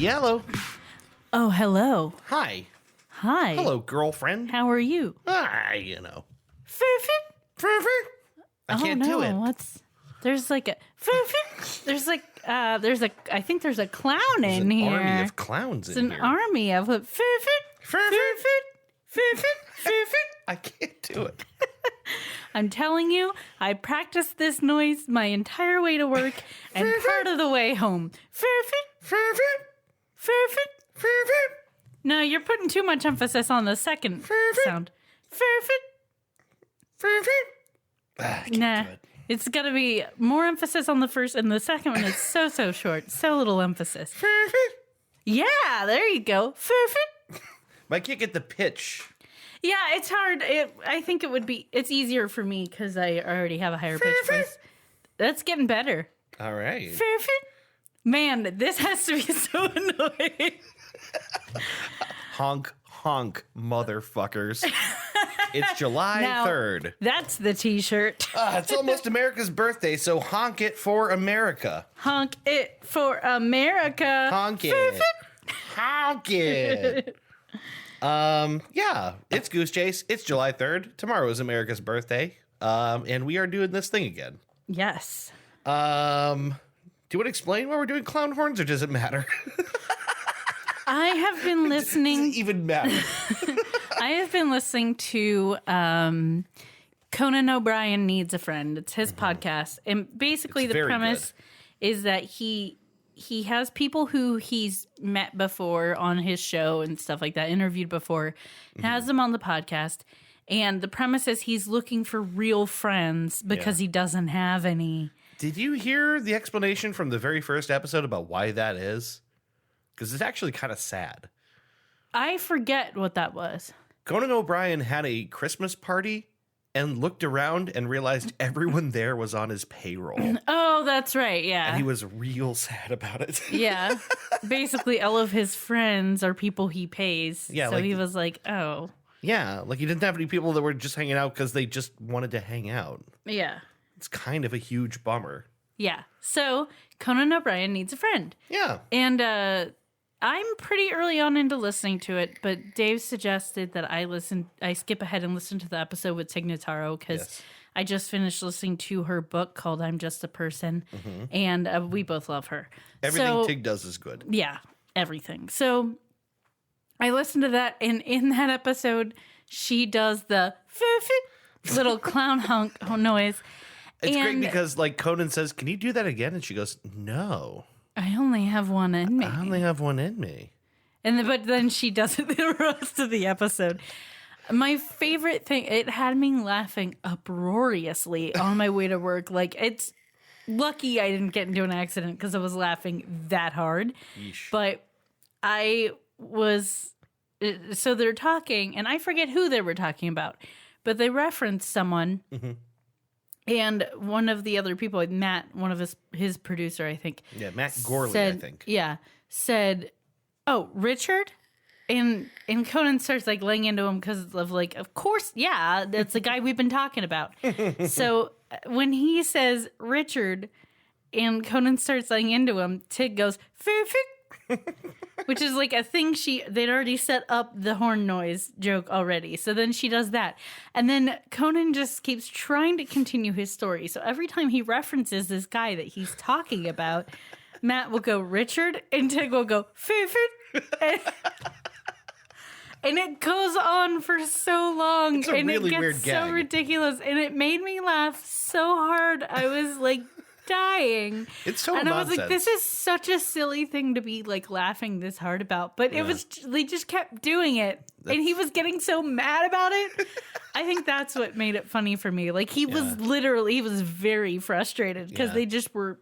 Hello. Oh, hello. Hi. Hi. Hello, girlfriend. How are you? I can't do it. There's like a I think there's a clown There's in an here. army of clowns It's in an here. army of I can't do it. I'm telling you, I practiced this noise my entire way to work and part of the way home. No, you're putting too much emphasis on the second sound. I can't Nah, do it. it's got to be more emphasis on the first, and the second one is so short, so little emphasis. Yeah, there you go. But I can't get the pitch. Yeah, it's hard. I think it's easier for me because I already have a higher pitch voice. That's getting better. All right. Man, this has to be so annoying. Honk, honk, motherfuckers. It's July Now, 3rd. That's the t-shirt. It's almost America's birthday, so honk it for America. Honk it for America. Honk it. Honk it. Yeah, it's Goose Chase. It's July 3rd. Tomorrow is America's birthday. And we are doing this thing again. Yes. Do you want to explain why we're doing clown horns, or does it matter? I have been Does listening. it even matter? I have been listening to Conan O'Brien Needs a Friend. It's his podcast. And basically It's the very premise is that he has people who he's met before on his show and stuff like that, interviewed before, has them on the podcast. And the premise is he's looking for real friends because he doesn't have any. Did you hear the explanation from the very first episode about why that is? Because it's actually kind of sad. I forget what that was. Conan O'Brien had a Christmas party and looked around and realized everyone there was on his payroll. Oh, that's right. Yeah. And he was real sad about it. Yeah. Basically, all of his friends are people he pays. Yeah, So like- he was like, oh. Yeah, like he didn't have any people that were just hanging out because they just wanted to hang out. Yeah. It's kind of a huge bummer. Yeah. So Conan O'Brien Needs a Friend. Yeah. And I'm pretty early on into listening to it, but Dave suggested that I skip ahead and listen to the episode with Tig Notaro because Yes. I just finished listening to her book called I'm Just a Person, and we both love her. Everything So, Tig does is good. yeah, everything. So I listened to that, and in that episode, she does the little clown honk noise. It's great And- because, like, Conan says, "Can you do that again?" And she goes, "No, I only have one in me. I only have one in me." But then she does it the rest of the episode. My favorite thing, it had me laughing uproariously on my way to work. Like, it's lucky I didn't get into an accident because I was laughing that hard. Yeesh. But I was, so they're talking, and I forget who they were talking about, but they referenced someone. And one of the other people, Matt, one of his producer, I think, Yeah, Matt Gorley, said, I think. Yeah, said, "Oh, Richard," and Conan starts like laying into him because of like, of course, yeah, that's the guy we've been talking about. So when he says Richard, and Conan starts laying into him, Tig goes, which is like a thing they'd already set up the horn noise joke already. So then she does that. And then Conan just keeps trying to continue his story. So every time he references this guy that he's talking about, Matt will go, Richard, and Tig will go, and it goes on for so long. It's a and really it gets weird so gag. ridiculous. And it made me laugh so hard. I was like dying. It's total And I was like, nonsense. this is such a silly thing to be like laughing this hard about. But it was, they just kept doing it. And he was getting so mad about it. I think that's what made it funny for me. Like he was very frustrated because Yeah. they just were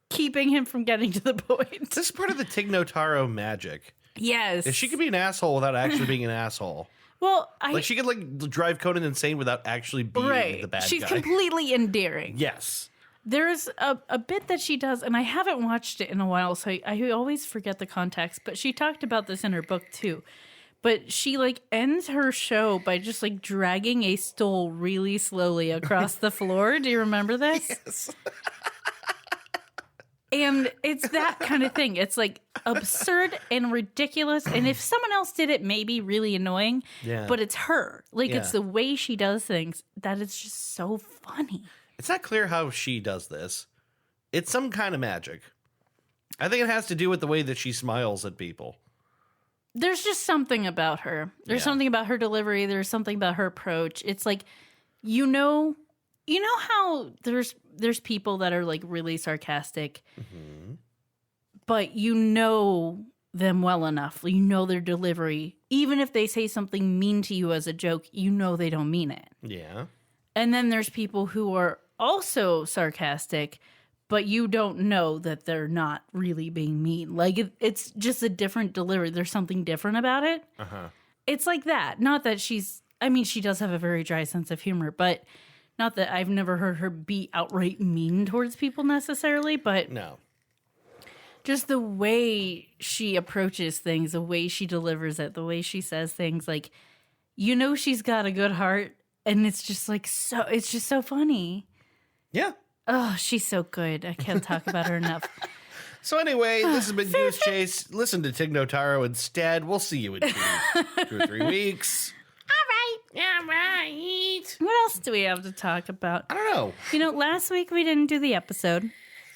keeping him from getting to the point. This is part of the Tig Notaro magic. Yes. If she could be an asshole without actually being an asshole. Well, Like, she could, like, drive Conan insane without actually being the bad She's guy. completely endearing. Yes. There's a bit that she does, and I haven't watched it in a while, so I always forget the context, but she talked about this in her book too. But she like ends her show by just like dragging a stool really slowly across the floor. Do you remember this? Yes. And it's that kind of thing. It's like absurd and ridiculous. And if someone else did it, maybe really annoying. Yeah. But it's her. Like, it's Yeah. the way she does things that is just so funny. It's not clear how she does this. It's some kind of magic. I think it has to do with the way that she smiles at people. There's just something about her. There's Yeah. something about her delivery. There's something about her approach. It's like, you know how there's people that are like really sarcastic, but you know them well enough. You know their delivery. Even if they say something mean to you as a joke, you know they don't mean it. Yeah. And then there's people who are also sarcastic, but you don't know that they're not really being mean. Like, it's just a different delivery. There's something different about it. Uh-huh. It's like that. Not that she does have a very dry sense of humor, but not that I've never heard her be outright mean towards people necessarily, but No. just the way she approaches things, the way she delivers it, the way she says things, like, you know, she's got a good heart, and it's just like, it's just so funny. Yeah. Oh, she's so good. I can't talk about her enough. So anyway, this has been Goose Chase. Listen to Tig Notaro instead. We'll see you in 2 or 3 weeks. All right. What else do we have to talk about? I don't know. You know, last week we didn't do the episode.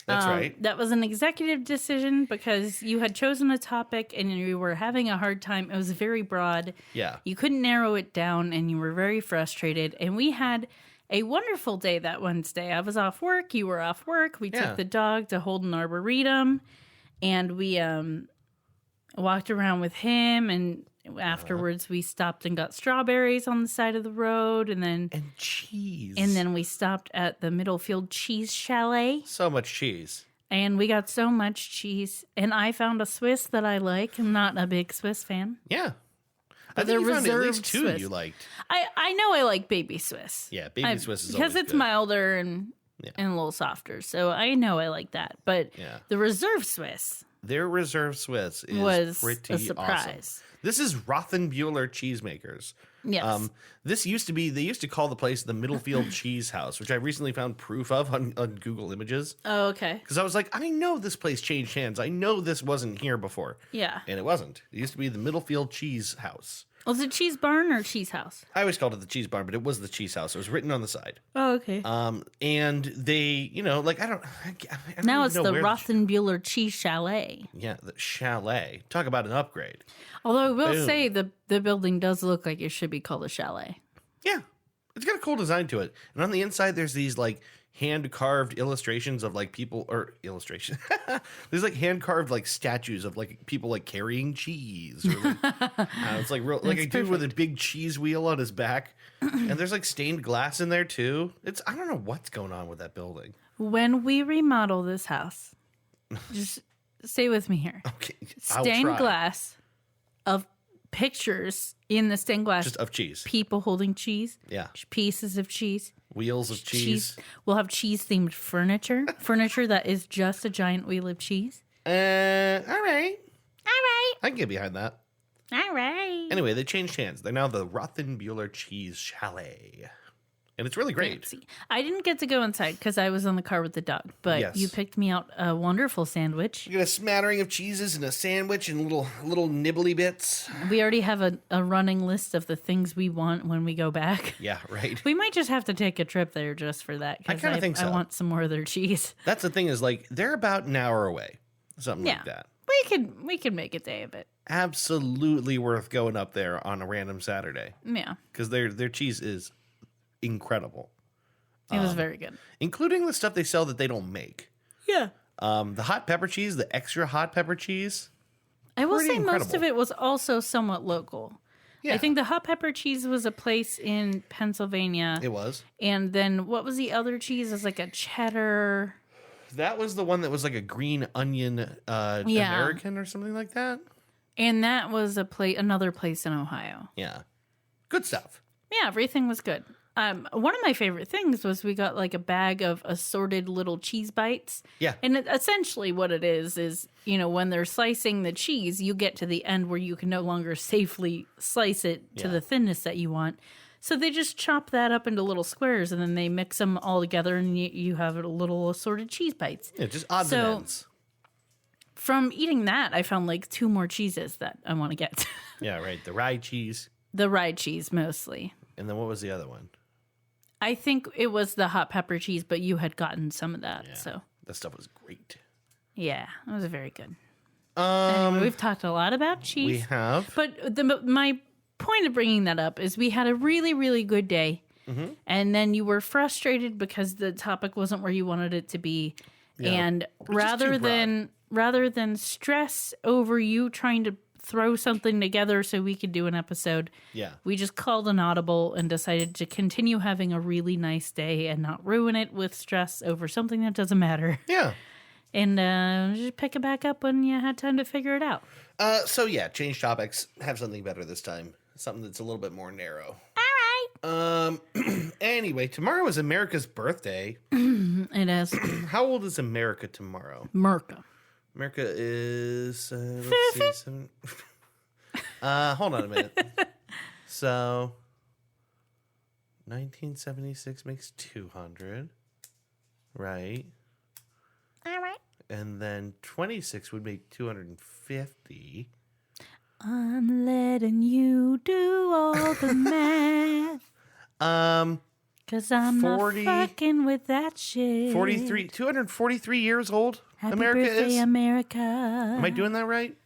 That's right. That was an executive decision because you had chosen a topic and you were having a hard time. It was very broad. Yeah. You couldn't narrow it down and you were very frustrated. And we had a wonderful day that Wednesday. I was off work. You were off work. We Yeah. took the dog to Holden Arboretum and we walked around with him. And afterwards we stopped and got strawberries on the side of the road. And then cheese. we stopped at the Middlefield Cheese Chalet. So much cheese. And we got so much cheese. And I found a Swiss that I like. I'm not a big Swiss fan. Yeah. But I think you they're found at least reserved 2 Swiss. you liked. I know I like baby Swiss. Yeah, baby Swiss is because always it's good. milder and Yeah. a little softer. So I know I like that. But Yeah. the reserve Swiss Their reserve Swiss is was pretty a surprise. awesome. This is Rothenbuehler Cheesemakers. Yes. This used to be, they used to call the place the Middlefield Cheese House, which I recently found proof of on Google Images. Oh, okay. Because I was like, I know this place changed hands. I know this wasn't here before. Yeah. And it wasn't. It used to be the Middlefield Cheese House. Was it Cheese Barn or Cheese House? I always called it the Cheese Barn, but it was the Cheese House. It was written on the side. Oh, okay. And they, you know, like, I don't Now even it's know the where Rothenbuehler Cheese Chalet. Yeah, the chalet. Talk about an upgrade. Although I will Boom. say the building does look like it should be called a chalet. Yeah. It's got a cool design to it. And on the inside, there's these like hand carved illustrations of like people or illustration. There's like hand carved like statues of like people like carrying cheese. Or, like, it's like real, like a dude with a big cheese wheel on his back. And there's like stained glass in there too. I don't know what's going on with that building. When we remodel this house, just stay with me here. Okay. I'll Stained try. glass of pictures in the stained glass. Just of cheese. People holding cheese. Yeah. Pieces of cheese. Wheels of cheese. We'll have cheese themed furniture. Furniture that is just a giant wheel of cheese. All right. All right. I can get behind that. All right. Anyway, they changed hands. They're now the Rothenbuehler Cheese Chalet. And it's really great. Fancy. I didn't get to go inside because I was in the car with the dog, but Yes. you picked me out a wonderful sandwich. You got a smattering of cheeses and a sandwich and little nibbly bits. We already have a running list of the things we want when we go back. Yeah, right. We might just have to take a trip there just for that. I kinda think so. I want some more of their cheese. That's the thing is like they're about an hour away. Something like that. We could make a day of it. Absolutely worth going up there on a random Saturday. Yeah. Because their cheese is incredible. It was very good. Including the stuff they sell that they don't make. Yeah. The hot pepper cheese, the extra hot pepper cheese. I will Pretty say most incredible. of it was also somewhat local. Yeah. I think the hot pepper cheese was a place in Pennsylvania. It was. And then what was the other cheese? It was like a cheddar. That was the one that was like a green onion American or something like that. And that was another place in Ohio. Yeah. Good stuff. Yeah, everything was good. One of my favorite things was we got like a bag of assorted little cheese bites. Yeah. And essentially what it is, you know, when they're slicing the cheese, you get to the end where you can no longer safely slice it to Yeah. the thinness that you want. So they just chop that up into little squares, and then they mix them all together, and you have a little assorted cheese bites. Yeah, just odds and ends. From eating that, I found like 2 more cheeses that I want to get. Yeah, right. The rye cheese. The rye cheese, mostly. And then what was the other one? I think it was the hot pepper cheese, but you had gotten some of that. Yeah, So that stuff was great. yeah, it was very good. Anyway, we've talked a lot about cheese. We have. But my point of bringing that up is we had a really, really good day. Mm-hmm. And then you were frustrated because the topic wasn't where you wanted it to be. Yeah. And Which is too rather than stress over you trying to throw something together so we could do an episode, Yeah. we just called an audible and decided to continue having a really nice day and not ruin it with stress over something that doesn't matter. Yeah. And just pick it back up when you had time to figure it out. So yeah, change topics. Have something better this time. Something that's a little bit more narrow. All right. Anyway, tomorrow is America's birthday. It is. How old is America tomorrow? Merca. America is let's see, 7... hold on a minute. So 1976 makes 200, right? All right. And then 26 would make 250. I'm letting you do all the math. 'Cause I'm 40, not fucking with that shit. 243 years old. Happy America birthday, is. America. Am I doing that right?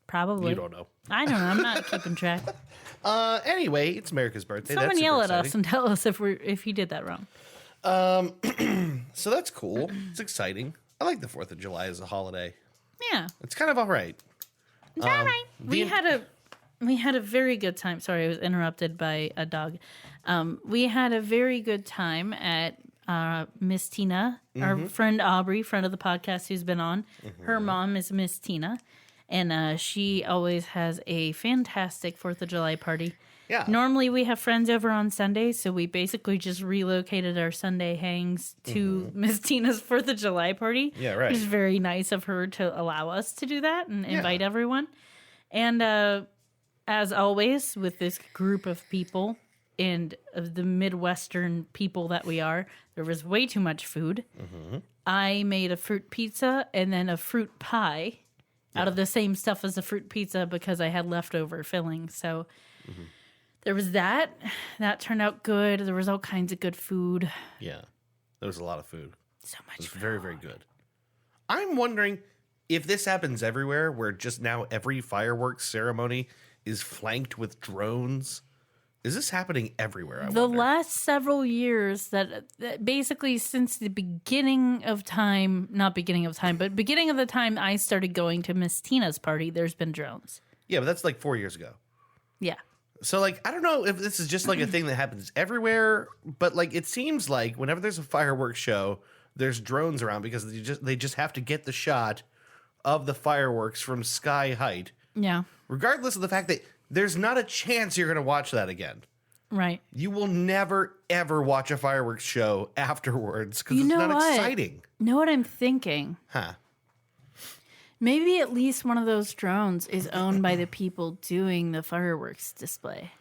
Probably. You don't know. I don't know. I'm not keeping track. Anyway, it's America's birthday. Someone That's yell super at us exciting. and tell us if you did that wrong. So that's cool. It's exciting. I like the 4th of July as a holiday. Yeah. It's kind of all right. It's all right. We had a very good time. Sorry, I was interrupted by a dog. We had a very good time at Miss Tina, our friend Aubrey, friend of the podcast who's been on. Her mom is Miss Tina, and she always has a fantastic 4th of July party. Yeah. Normally we have friends over on Sundays, so we basically just relocated our Sunday hangs to Miss Tina's 4th of July party. Yeah, right. It was very nice of her to allow us to do that and invite everyone. And as always, with this group of people and of the Midwestern people that we are, there was way too much food. I made a fruit pizza and then a fruit pie out of the same stuff as a fruit pizza because I had leftover filling. So there was that. That turned out good. There was all kinds of good food. Yeah. There was a lot of food. So It much was food. very, very good. I'm wondering if this happens everywhere, where just now every fireworks ceremony is flanked with drones. Is this happening everywhere? I The wonder. last several years that basically since the beginning of time, not beginning of time, but beginning of the time I started going to Miss Tina's party, there's been drones. Yeah, but that's like 4 years ago. Yeah. So, like, I don't know if this is just like a thing that happens everywhere, but like it seems like whenever there's a fireworks show, there's drones around because they just have to get the shot of the fireworks from sky height, Yeah. regardless of the fact that there's not a chance you're going to watch that again. Right. You will never ever watch a fireworks show afterwards because You it's know not what? exciting. Know what I'm thinking? Huh? Maybe at least one of those drones is owned by the people doing the fireworks display.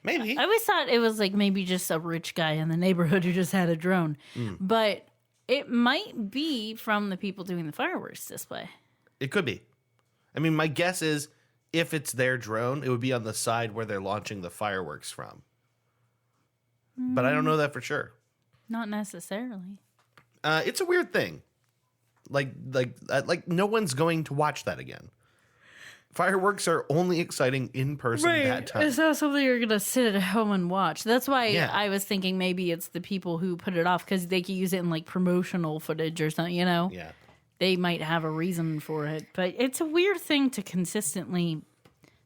Maybe. I always thought it was like maybe just a rich guy in the neighborhood who just had a drone. But it might be from the people doing the fireworks display. It could be. I mean, my guess is if it's their drone, it would be on the side where they're launching the fireworks from. But I don't know that for sure. Not necessarily. It's a weird thing. Like no one's going to watch that again. Fireworks are only exciting in person that time. It's not something you're going to sit at home and watch. That's why Yeah. I was thinking maybe it's the people who put it off because they could use it in like promotional footage or something, you know? Yeah. They might have a reason for it. But it's a weird thing to consistently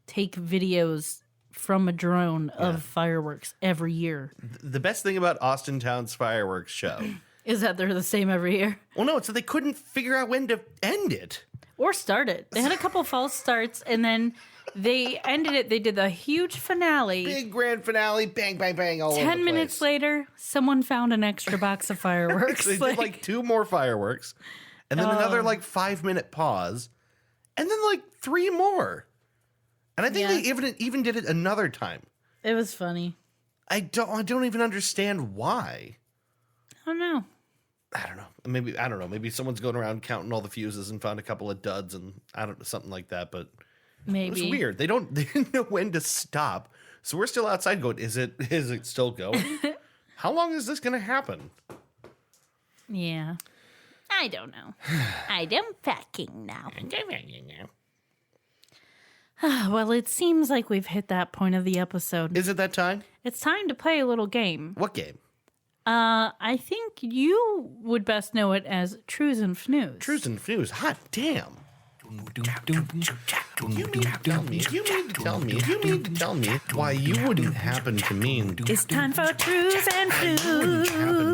take videos from a drone of fireworks every year. The best thing about Austintown's fireworks show. Is that they're the same every year? Well, no, it's that they couldn't figure out when to end it. Or start it. They had a couple false starts and then they ended it. They did the huge finale. Big grand finale, bang, bang, bang, all over the 10 minutes place. later, someone found an extra box of fireworks. They did like 2 more fireworks, and then another like 5-minute pause, and then like 3 more. And I think Yeah. they even did it another time. It was funny. I don't even understand why. I don't know. I don't know. I don't know. Maybe someone's going around counting all the fuses and found a couple of duds and I don't know, something like that. But Maybe. it was weird. They didn't know when to stop. So we're still outside going, is it still going? How long is this going to happen? Yeah. I don't know. I don't fucking know. Well, it seems like we've hit that point of the episode. Is it that time? It's time to play a little game. What game? I think you would best know it as Trues and Fnews. Trues and Fnews. Hot damn. You mean to tell me why you wouldn't happen to mean It's time for Trues and happen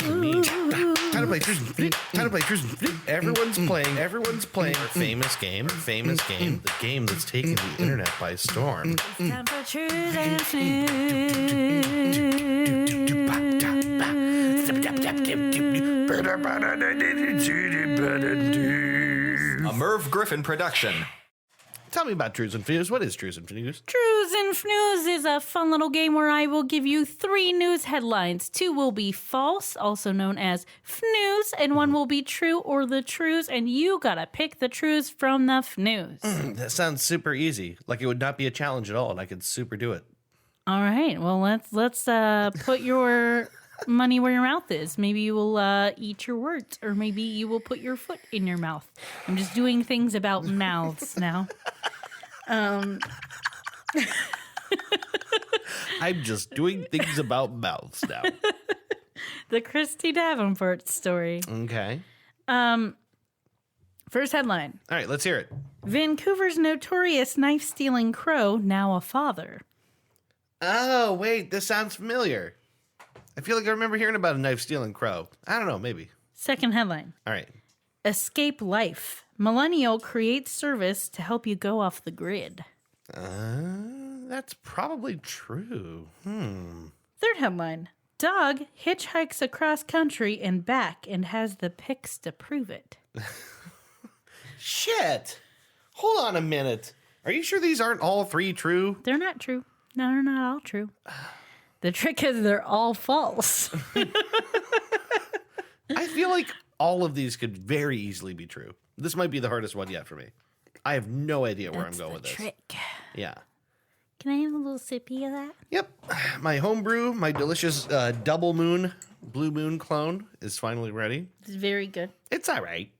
to me. Fnews. Time to play Trues and Fnews. Everyone's playing our famous game, the game that's taken the internet by storm. It's time for Trues and Fnews. A Merv Griffin production. Tell me about Trues and Fnews. What is Trues and Fnews? Trues and Fnews is a fun little game where I will give you 3 news headlines. 2 will be false, also known as Fnews, and 1 will be true or the trues, and you gotta pick the trues from the Fnews. That sounds super easy. Like it would not be a challenge at all, and I could super do it. All right, well let's put your money where your mouth is. Maybe you will eat your words, or maybe you will put your foot in your mouth. I'm just doing things about mouths now. I'm just doing things about mouths now. The Christy Davenport story. Okay. First headline. All right, let's hear it. Vancouver's notorious knife-stealing crow, now a father. Oh, wait, this sounds familiar. I feel like I remember hearing about a knife-stealing crow. I don't know, maybe. Second headline. All right. Escape life. Millennial creates service to help you go off the grid. That's probably true. Third headline. Dog hitchhikes across country and back and has the pics to prove it. Shit. Hold on a minute. Are you sure these aren't all 3 true? They're not true. No, they're not all true. The trick is they're all false. I feel like all of these could very easily be true. This might be the hardest one yet for me. I have no idea where I'm going with this. Trick. Yeah. Can I have a little sippy of that? Yep. My homebrew, my delicious double moon, blue moon clone is finally ready. It's very good. It's all right.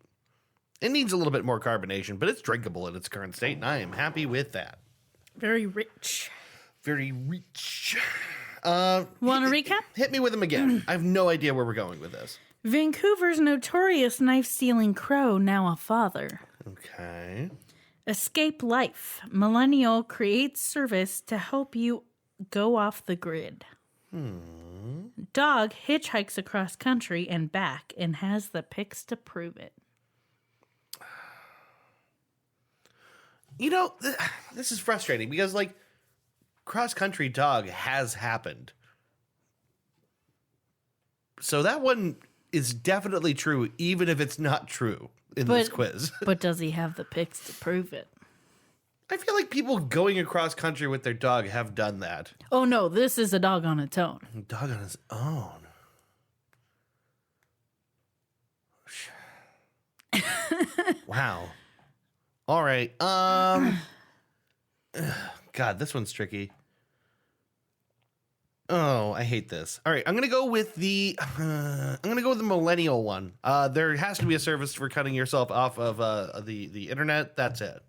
It needs a little bit more carbonation, but it's drinkable in its current state, and I am happy with that. Very rich. Very rich. Want to recap? Hit me with them again. I have no idea where we're going with this. Vancouver's notorious knife-stealing crow, now a father. Okay. Escape life. Millennial creates service to help you go off the grid. Dog hitchhikes across country and back and has the pics to prove it. You know, this is frustrating because, like, cross-country dog has happened. So that one is definitely true, even if it's not true in this quiz. But does he have the pics to prove it? I feel like people going across country with their dog have done that. Oh no, this is a dog on its own. Dog on his own. Wow. All right. God, this one's tricky. Oh, I hate this. All right, I'm gonna go with the millennial one. There has to be a service for cutting yourself off of the internet. That's it.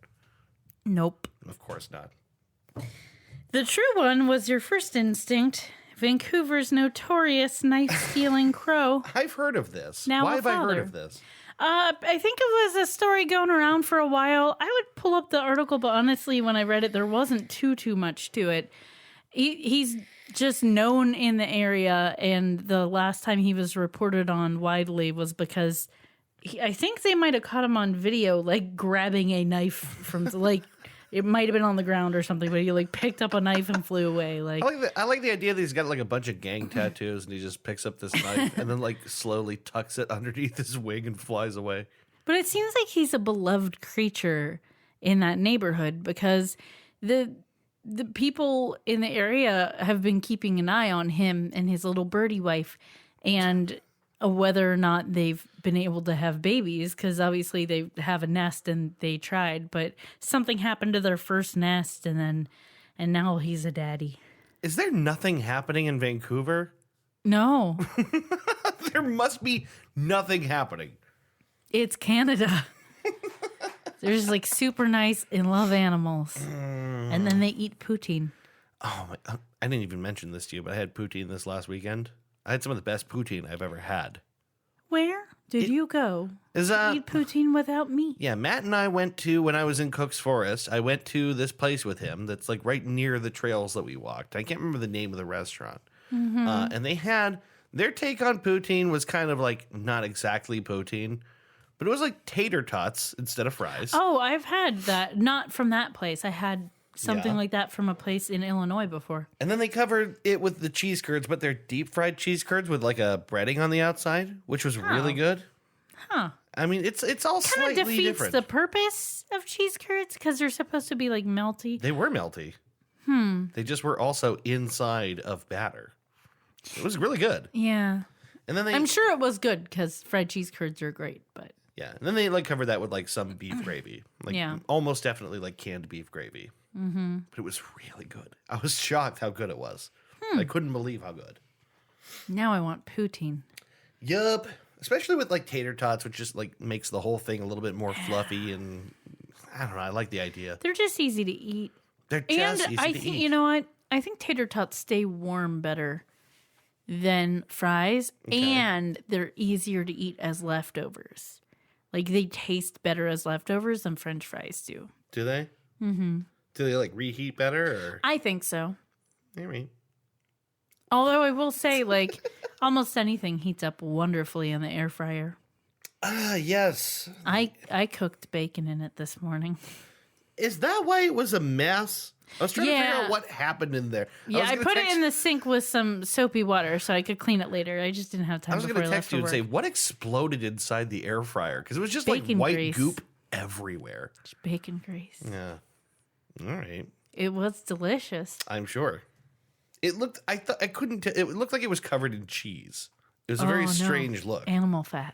Nope. Of course not. The true one was your first instinct. Vancouver's notorious knife-stealing crow. I've heard of this. Now Why a have I heard father. of this? I think it was a story going around for a while. I would pull up the article, but honestly, when I read it, there wasn't too much to it. He's just known in the area, and the last time he was reported on widely was because I think they might have caught him on video, like grabbing a knife from like it might have been on the ground or something, but he like picked up a knife and flew away. Like I like the idea that he's got like a bunch of gang tattoos, and he just picks up this knife and then like slowly tucks it underneath his wing and flies away. But it seems like he's a beloved creature in that neighborhood because the people in the area have been keeping an eye on him and his little birdie wife, and whether or not they've been able to have babies, because obviously they have a nest and they tried, but something happened to their first nest, and now he's a daddy. Is there nothing happening in Vancouver? No, There must be nothing happening. it's Canada. They're just like super nice and love animals, and then they eat poutine. Oh my! I didn't even mention this to you, but I had poutine this last weekend. I had some of the best poutine I've ever had. Where did you go? Is Eat poutine without me. Yeah, Matt and I went to, when I was in Cook's Forest, I went to this place with him that's like right near the trails that we walked. I can't remember the name of the restaurant. And they had, their take on poutine was kind of like not exactly poutine, but it was like tater tots instead of fries. Oh, I've had that. Not from that place. I had something Yeah. like that from a place in Illinois before. And then they covered it with the cheese curds, but they're deep fried cheese curds with like a breading on the outside, which was really good. Huh. I mean, it's all Kind of slightly defeats different. the purpose of cheese curds because they're supposed to be like melty. They were melty. They just were also inside of batter. It was really good. Yeah. And then they, I'm sure it was good because fried cheese curds are great, but yeah, and then they like covered that with like some beef gravy, like Yeah. almost definitely like canned beef gravy. Mm-hmm. But it was really good. I was shocked how good it was. I couldn't believe how good. now I want poutine. Yup. Especially with like tater tots, which just like makes the whole thing a little bit more fluffy, and I don't know. I like the idea. They're just easy to eat. They're And just easy I to think, eat. you know what? I think tater tots stay warm better than fries, and they're easier to eat as leftovers. Like they taste better as leftovers than French fries do. Do they? Mm-hmm. Do they like reheat better, or I think so. maybe? Although I will say, like, almost anything heats up wonderfully in the air fryer. Ah, yes. I cooked bacon in it this morning. Is that why it was a mess? I was trying to figure Yeah. out what happened in there. Yeah, was I gonna put it text- in the sink with some soapy water so I could clean it later. I just didn't have time I was before going I to left text for you and work. say, what exploded inside the air fryer? Because it was just Bacon like white grease. goop everywhere. Bacon grease. Yeah. All right. It was delicious. I'm sure. It looked, I thought, I couldn't, it looked like it was covered in cheese. It was a very Oh, no. strange look. Animal fat.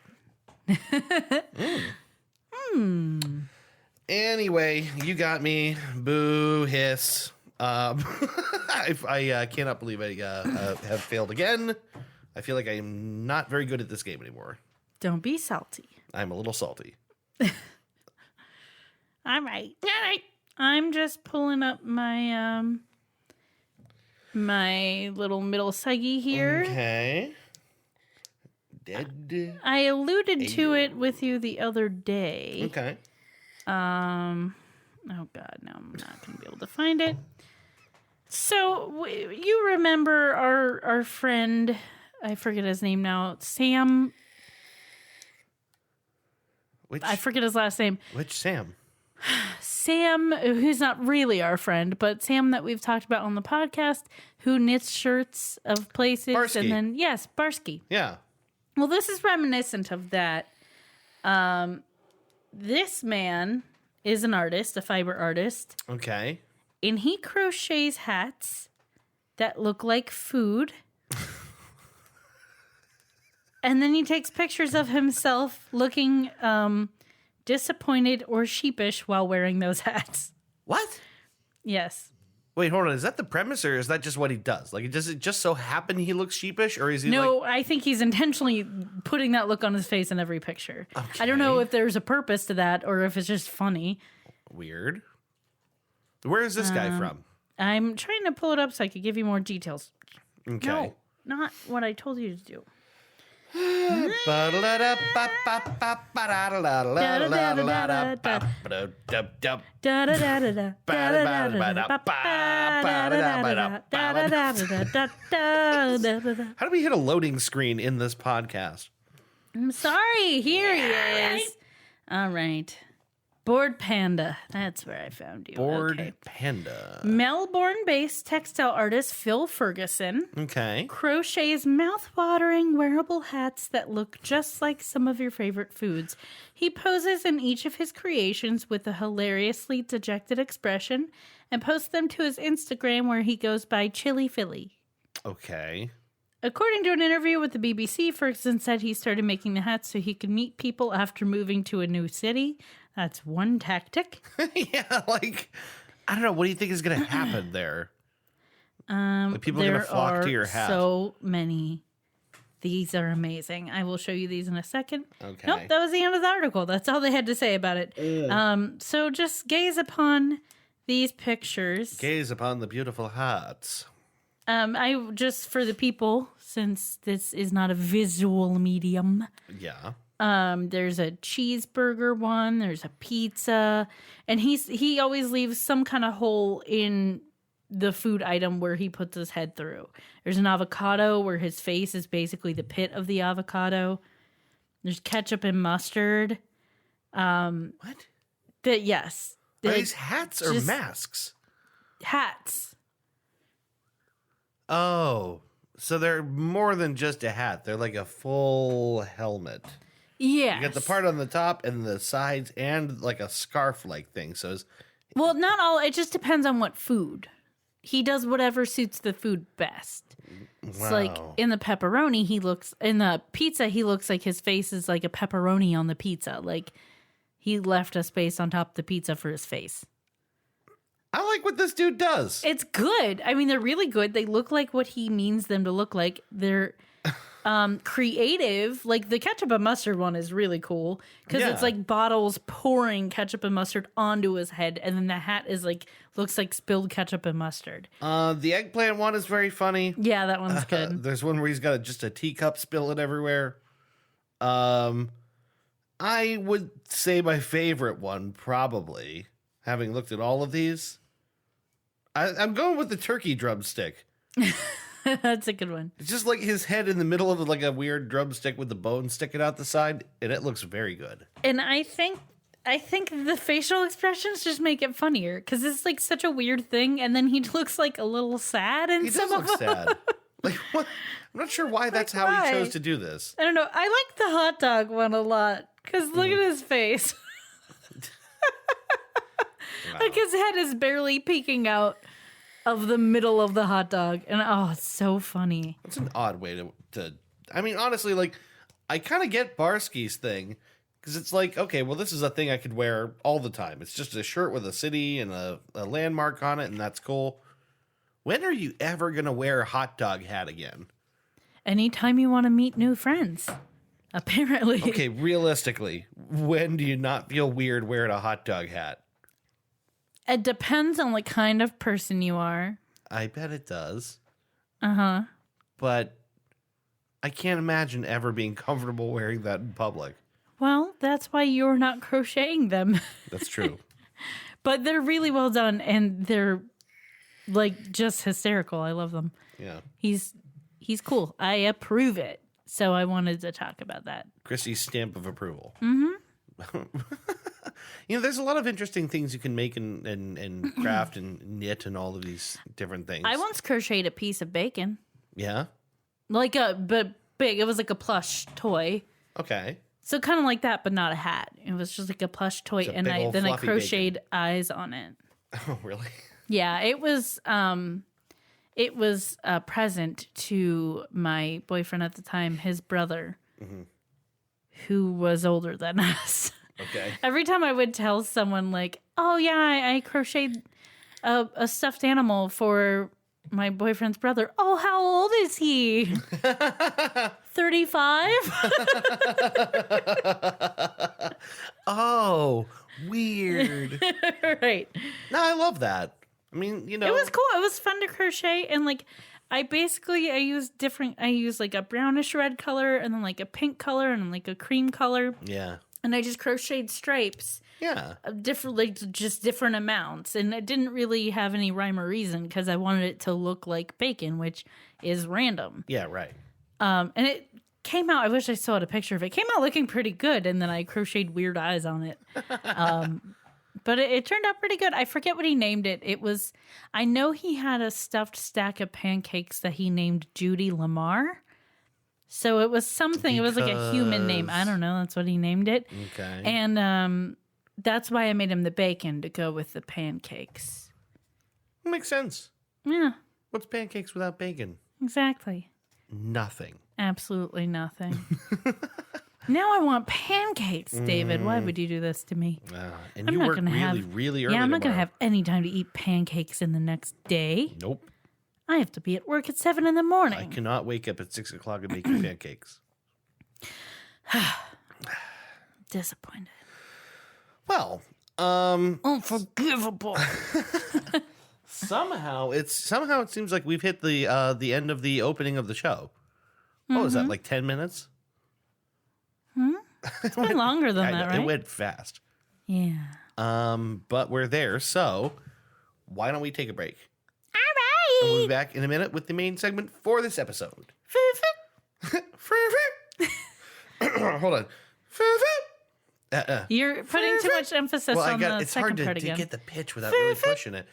Anyway, you got me. Boo, hiss. I cannot believe I have failed again. I feel like I am not very good at this game anymore. Don't be salty. I'm a little salty. All right. I'm just pulling up my my little middle seggy here. Okay. Dead. I alluded to it with you the other day. Okay. Oh God, no, I'm not going to be able to find it. So you remember our friend? I forget his name now. Sam. I forget his last name. Which Sam? Sam, who's not really our friend, but Sam that we've talked about on the podcast, who knits shirts of places, Barsky. and then yes, Barsky. Yeah. Well, this is reminiscent of that. This man is an artist, a fiber artist, Okay. and he crochets hats that look like food. And then he takes pictures of himself looking disappointed or sheepish while wearing those hats. What? Yes. Wait, hold on. Is that the premise, or is that just what he does? Like, does it just so happen he looks sheepish, or is he No, like? I think he's intentionally putting that look on his face in every picture. I don't know if there's a purpose to that or if it's just funny. Weird. Where is this guy from? I'm trying to pull it up so I could give you more details. Okay. No, not what I told you to do. How do we hit a loading screen in this podcast? I'm sorry. Here he is. All right. Bored Panda. That's where I found you. Bored Okay. Panda. Melbourne-based textile artist Phil Ferguson Okay. crochets mouth-watering wearable hats that look just like some of your favorite foods. He poses in each of his creations with a hilariously dejected expression and posts them to his Instagram where he goes by Chili Philly. Okay. According to an interview with the BBC, Ferguson said he started making the hats so he could meet people after moving to a new city. That's one tactic. Yeah, like, I don't know. What do you think is going to happen there? Like, people are going to flock to your hat. So many. These are amazing. I will show you these in a second. Okay. Nope, that was the end of the article. That's all they had to say about it. So just gaze upon these pictures. Gaze upon the beautiful hats. I just for the people, since this is not a visual medium. Yeah. There's a cheeseburger one. There's a pizza, and he always leaves some kind of hole in the food item where he puts his head through. There's an avocado where his face is basically the pit of the avocado. There's ketchup and mustard. What? Yes, Are these hats or just- masks? hats. Oh, so they're more than just a hat. They're like a full helmet. Yeah, You got the part on the top and the sides and like a scarf-like thing. So it's, Well, not all. It just depends on what food. He does whatever suits the food best. It's like wow. in the pepperoni, in the pizza, he looks like his face is like a pepperoni on the pizza. Like he left a space on top of the pizza for his face. I like what this dude does. It's good. I mean, they're really good. They look like what he means them to look like. They're creative. Like the ketchup and mustard one is really cool because Yeah. it's like bottles pouring ketchup and mustard onto his head, and then the hat is like looks like spilled ketchup and mustard. The eggplant one is very funny. Yeah, that one's good. There's one where he's got just a teacup spilling everywhere. I would say my favorite one, probably, having looked at all of these, I'm going with the turkey drumstick. That's a good one. It's just like his head in the middle of like a weird drumstick with the bone sticking out the side, and it looks very good. And I think the facial expressions just make it funnier because it's like such a weird thing, and then he looks like a little sad in He some does of look them. sad. Like, what? I'm not sure why that's how why? he chose to do this. I don't know. I like the hot dog one a lot because look at his face. Like his head is barely peeking out of the middle of the hot dog, and oh, it's so funny. It's an odd way to. I mean, honestly, like, I kind of get Barsky's thing because it's like, okay, well, this is a thing I could wear all the time. It's just a shirt with a city and a landmark on it, and that's cool. When are you ever gonna wear a hot dog hat again? Anytime you want to meet new friends, apparently. Okay, realistically, when do you not feel weird wearing a hot dog hat? It depends on the kind of person you are. I bet it does. Uh-huh. But I can't imagine ever being comfortable wearing that in public. Well, that's why you're not crocheting them. That's true. But they're really well done, and they're like just hysterical. I love them. Yeah. He's cool. I approve it. So I wanted to talk about that. Chrissy's stamp of approval. Mm-hmm. You know, there's a lot of interesting things you can make and craft and knit and all of these different things. I once crocheted a piece of bacon. Yeah? But big. It was like a plush toy. Okay. So kind of like that, but not a hat. It was just like a plush toy, It's a and big I old then I fluffy crocheted eyes on it. Oh, really? Yeah, it was a present to my boyfriend at the time, his brother, who was older than us. Okay. Every time I would tell someone like, "Oh yeah, I crocheted a stuffed animal for my boyfriend's brother." "Oh, how old is he?" 35. Oh, weird. Right. No, I love that. I mean, you know. It was cool. It was fun to crochet, and like I used like a brownish red color and then like a pink color and like a cream color, Yeah. and I just crocheted stripes Yeah. of different, like just different amounts, and it didn't really have any rhyme or reason because I wanted it to look like bacon, which is random. Yeah, right. And came out. I wish I still had a picture of it. Came out looking pretty good, and then I crocheted weird eyes on it. But it turned out pretty good. I forget what he named it. It was, I know he had a stuffed stack of pancakes that he named Judy Lamar. So it was something. It was like a human name. I don't know. That's what he named it. Okay. And that's why I made him the bacon to go with the pancakes. Makes sense. Yeah, What's pancakes without bacon? exactly. Nothing. Absolutely nothing. Now I want pancakes, David. Why would you do this to me? And I'm you not work gonna really, have- really early Yeah, I'm not going to tomorrow. have any time to eat pancakes in the next day. Nope. I have to be at work at 7 in the I morning. cannot wake up at 6 o'clock and make you pancakes. Disappointed. Well, Unforgivable. somehow it seems like we've hit the end of the opening of the show. What was that, like 10 minutes? It's been longer than I that, know, right? It went fast. Yeah. But we're there, so why don't we take a break? All And we'll right. be back in a minute with the main segment for this episode. Hold on. You're putting too much emphasis Well, on the it's second hard to part again. get the pitch without really pushing it.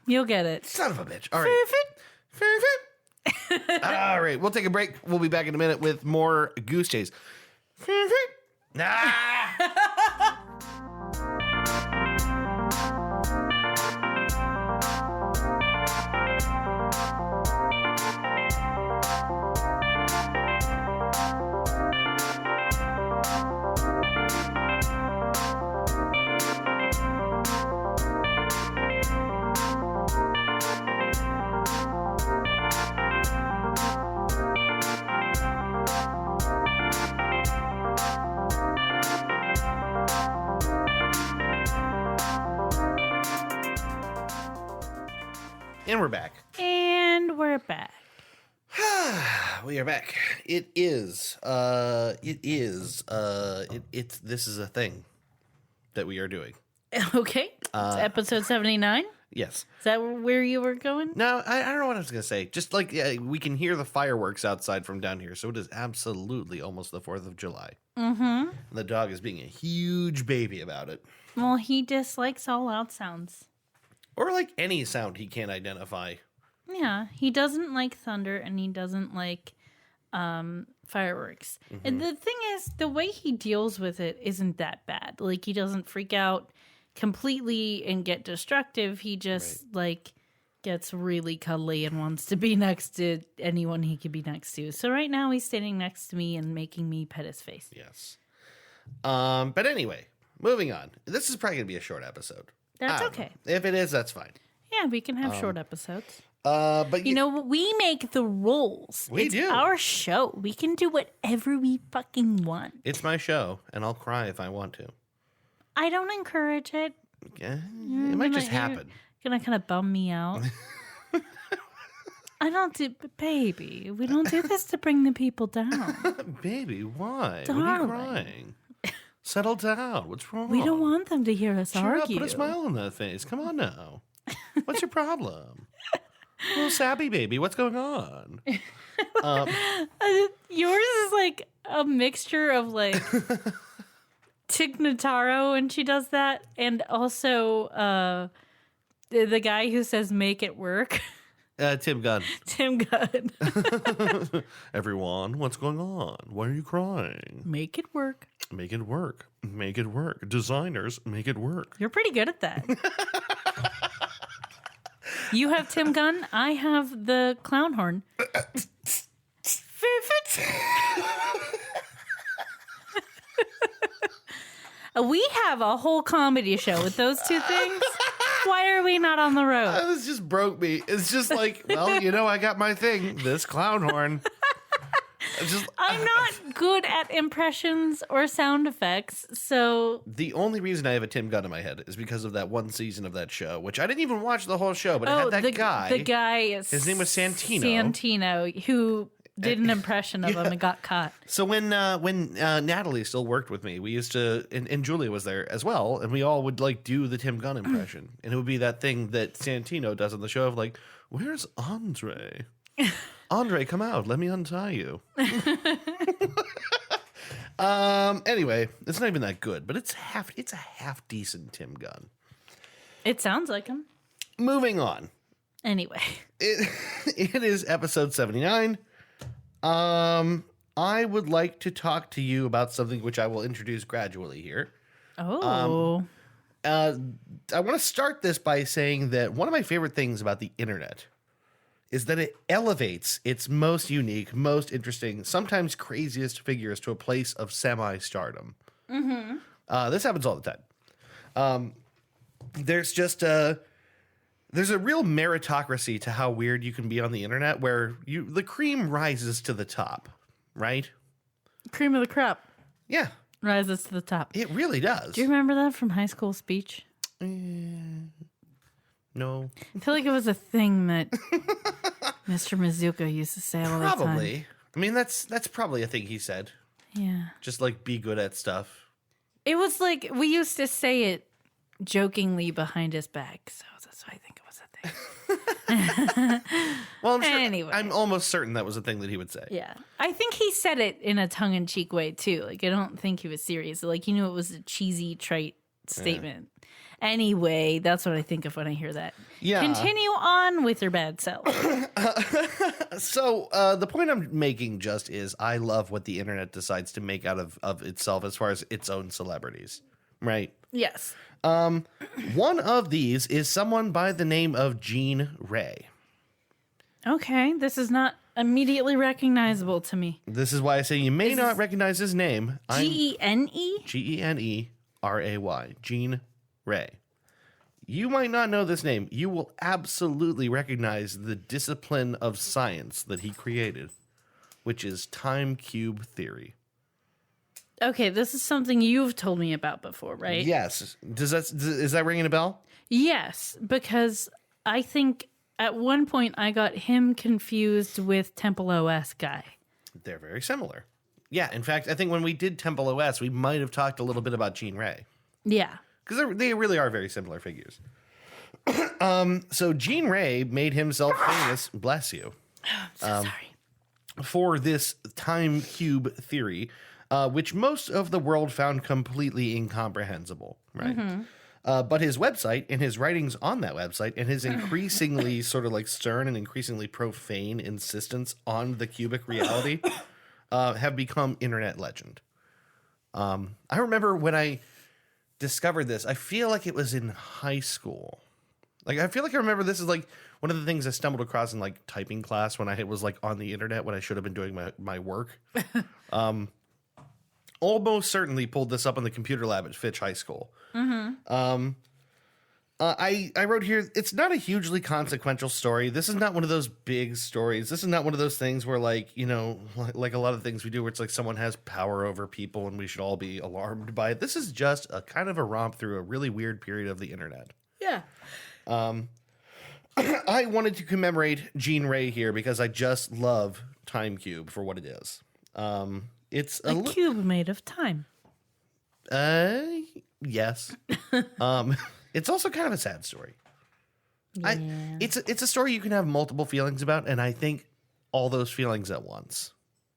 You'll get it. Son of a bitch. All right. All right. We'll take a break. We'll be back in a minute with more Goose Chase. Ah! And we're back. And we're back. We are back. This is a thing that we are doing. Okay. It's episode 79. Yes. Is that where you were going? No, I don't know what I was going to say. Just like we can hear the fireworks outside from down here. So it is absolutely almost the 4th of July. Mm-hmm. The dog is being a huge baby about it. Well, he dislikes all loud sounds. Or like any sound he can't identify. Yeah, he doesn't like thunder and he doesn't like fireworks. And the thing is, the way he deals with it isn't that bad. Like, he doesn't freak out completely and get destructive. He just like gets really cuddly and wants to be next to anyone he could be next to. So right now he's standing next to me and making me pet his face. Yes. But anyway, moving on. This is probably going to be a short episode. That's I don't okay. know. If it is, that's fine. Yeah, we can have short episodes. But You know, we make the rules. We it's do. our show. We can do whatever we fucking want. it's my show, and I'll cry if I want to. I don't encourage it. Yeah, it might just You're happen. gonna kind of bum me out. I don't do, baby. We don't do this to bring the people down. Baby, why? What are you Darling. crying? Settle down. What's wrong? We don't want them to hear us Cheer up, argue. put a smile on that face. Come on now. What's your problem? Little Sabby baby, what's going on? Yours is like a mixture of like Tig Notaro when she does that, and also the guy who says "make it work." Tim Gunn. Tim Gunn. Everyone, what's going on? Why are you crying? Make it work. Make it work. Make it work. Designers, make it work. You're pretty good at that. You have Tim Gunn. I have the clown horn. We have a whole comedy show with those two things. Why are we not on the road? This just broke me. It's just like, well, you know, I got my thing. This clown horn. It's just, I'm not good at impressions or sound effects, so the only reason I have a Tim Gunn in my head is because of that one season of that show, which I didn't even watch the whole show, but it had that guy. The guy is His name was Santino. Santino, who did an impression of him and got caught. So when Natalie still worked with me, we used to, and Julia was there as well, and we all would like do the Tim Gunn impression, and it would be that thing that Santino does on the show of like, "Where's Andre? Andre, come out, let me untie you." Anyway, it's not even that good, but it's a half decent Tim Gunn. It sounds like him. Moving on. Anyway. It is episode 79. I would like to talk to you about something which I will introduce gradually here. Oh. I want to start this by saying that one of my favorite things about the internet is that it elevates its most unique, most interesting, sometimes craziest figures to a place of semi-stardom. This happens all the time. There's just there's a real meritocracy to how weird you can be on the internet, where the cream rises to the top, right? Cream of the crop Yeah, rises to the top. it really does. Do you remember that from high school speech? No, I feel like it was a thing that Mr. Mizuka used to say all the time. probably. I mean, that's probably a thing he said. Yeah. Just like be good at stuff. It was like we used to say it jokingly behind his back, so that's why I think it was a thing. Well, I'm sure. Anyway. I'm almost certain that was a thing that he would say. Yeah. I think he said it in a tongue-in-cheek way, too. Like, I don't think he was serious. Like, you knew it was a cheesy, trite statement. Anyway, that's what I think of when I hear that. Yeah. Continue on with your bad self. So the point I'm making just is I love what the internet decides to make out of itself as far as its own celebrities, right? Yes. One of these is someone by the name of Gene Ray. Okay. This is not immediately recognizable to me. This is why I say you may not recognize his name. G-E-N-E? Generay. Gene Ray. You might not know this name. You will absolutely recognize the discipline of science that he created, which is time cube theory. Okay, this is something you've told me about before, right? Yes. Is that ringing a bell? Yes, because I think at one point I got him confused with Temple OS guy. They're very similar. Yeah, in fact, I think when we did Temple OS, we might have talked a little bit about Gene Ray. Yeah. Because they really are very similar figures. So Gene Ray made himself famous, bless you, I'm so sorry. for this time cube theory, which most of the world found completely incomprehensible, right? But his website and his writings on that website and his increasingly sort of like stern and increasingly profane insistence on the cubic reality have become internet legend. I remember when I discovered this, I feel like it was in high school. Like, I feel like I remember this is like one of the things I stumbled across in like typing class when I was like on the internet when I should have been doing my work. Almost certainly pulled this up on the computer lab at Fitch High School. I wrote here, it's not a hugely consequential story. This is not one of those big stories. This is not one of those things where, like, you know, like a lot of things we do where it's like someone has power over people and we should all be alarmed by it. This is just a kind of a romp through a really weird period of the internet. Yeah. I wanted to commemorate Gene Ray here because I just love Time Cube for what it is. It's A cube made of time. Yes. It's also kind of a sad story. Yeah. It's a story you can have multiple feelings about, and I think all those feelings at once.